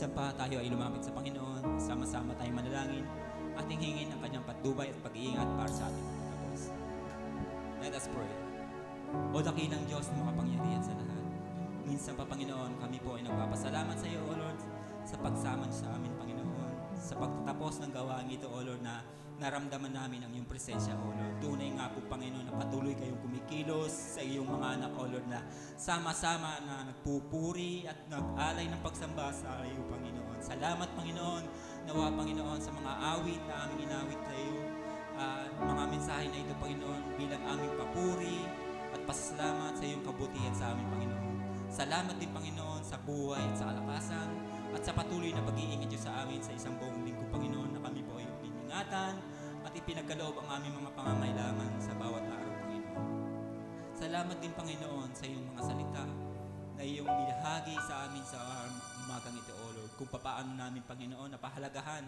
minsan pa tayo ay lumapit sa Panginoon, sama-sama tayong manalangin, ating hingin ang kanyang patnubay at pag-iingat para sa ating mga kapos. Let us pray. O dakilang Diyos na makapangyarihan sa lahat. Minsan pa, Panginoon, kami po ay nagpapasalamat sa iyo, O Lord, sa pagsama sa amin, Panginoon, sa pagtatapos ng gawain ito, O Lord, na naramdaman namin ang iyong presensya, O Lord. Tunay nga po, Panginoon, na patuloy kayong kumikilos sa iyong mga anak, O Lord, na sama-sama na nagpupuri at nag-alay ng pagsamba sa iyo, Panginoon. Salamat, Panginoon, nawa, Panginoon, sa mga awit na aming inawit sa iyo. Mga mensahe na ito, Panginoon, bilang aming papuri at pasasalamat sa iyong kabutihan sa amin, Panginoon. Salamat din, Panginoon, sa buhay at sa kalakasan at sa patuloy na pag-iingat niyo sa amin sa isang buong linggo, Panginoon, na kami po ay ingatan at ipinagkaloob ang aming mga pangangailangan sa bawat araw, Panginoon. Salamat din, Panginoon, sa iyong mga salita na iyong binahagi sa amin sa umagang ito, O Lord, kung papaano namin, Panginoon, napahalagahan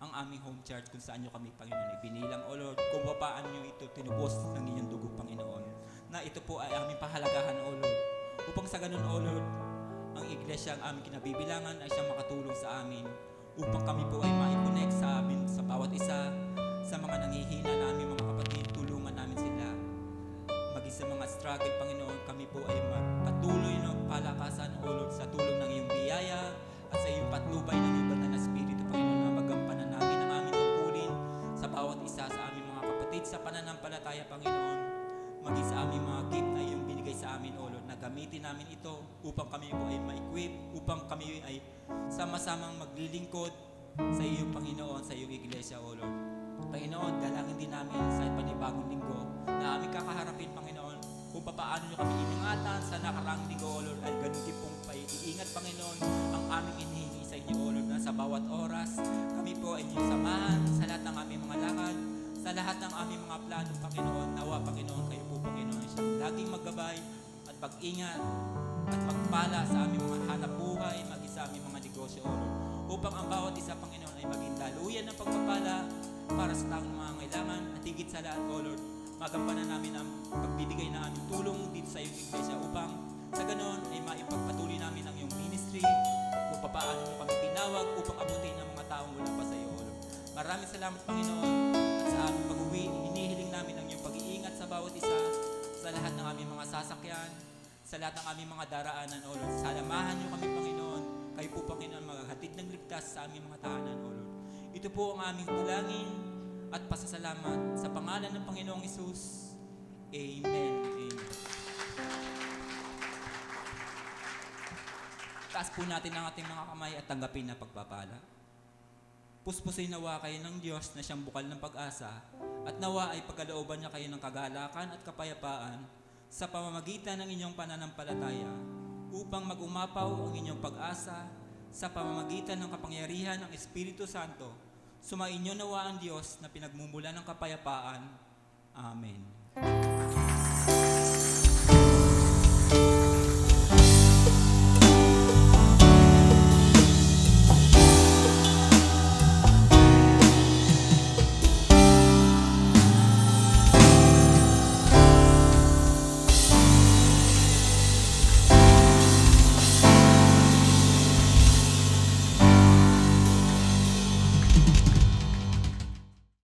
ang aming home church kung saan nyo kami, Panginoon, ibinilang, O Lord, kung papaano nyo ito tinubos ng inyong dugo, Panginoon, na ito po ay aming pahalagahan, O Lord, upang sa ganun, O Lord, ang iglesia ang aming kinabibilangan ay siyang makatulong sa amin upang kami po ay ma-connect sa amin, sa bawat isa, sa mga nanghihina namin, mga kapatid, tulungan namin sila. Maging sa mga struggle, Panginoon, kami po ay magpatuloy ng palakasan, O Lord, sa tulong ng iyong biyaya at sa iyong patnubay ng iyong banal na Espiritu, Panginoon, na magampanan namin ang aming tungkulin sa bawat isa sa aming mga kapatid sa pananampalataya, Panginoon. Maging sa aming mga gift na iyong binigay sa amin, O Lord, na gamitin namin ito upang kami po ay ma-equip, upang kami ay sama-samang maglilingkod sa iyong Panginoon, sa iyong iglesia, O Lord. Panginoon, dalangin din namin sa panibagong linggo na aming kakaharapin, Panginoon, kung paano nyo kami iningatan sa nakaraang linggo, O Lord, ay ganun din pong paiingat, Panginoon, ang aming inihingi sa inyo, O Lord, na sa bawat oras kami po ay inyong samahan sa lahat ng aming mga lakad, sa lahat ng aming mga plano, Panginoon. Nawa, Panginoon, kayo po, Panginoon, siyang laging maggabay at pag-ingat at magpala sa aming mga hanap buhay, maging sa aming mga negosyo, O Lord, upang ang bawat isa, Panginoon, ay maging daluyan ng pagpapala para sa taong mga kailangan at higit sa lahat, O Lord, magampanan namin ang pagbibigay na aming tulong dito sa iyong iglesia upang sa ganon ay maipagpatuloy namin ang iyong ministry kung paano mo kami tinawag upang abutin ang mga taong wala pa sa iyo, O Lord. Maraming salamat, Panginoon, at sa aming pag-uwi, hinihiling namin ang iyong pag-iingat sa bawat isa, sa lahat ng aming mga sasakyan, sa lahat ng aming mga daraanan, O Lord. Salamahan niyo kami, Panginoon. Kayo po, Panginoon, maghahatid ng ligtas sa aming mga tahanan, O Lord. Ito po ang aming dalangin at pasasalamat sa pangalan ng Panginoong Hesus. Amen. Amen. Taas po natin ang ating mga kamay at tanggapin na pagpapala. Puspusin nawa kayo ng Diyos na siyang bukal ng pag-asa at nawa ay pagkalooban niya kayo ng kagalakan at kapayapaan sa pamamagitan ng inyong pananampalataya upang mag-umapaw ang inyong pag-asa sa pamamagitan ng kapangyarihan ng Espiritu Santo. Sumainyo nawa ang Diyos na pinagmumulan ng kapayapaan. Amen.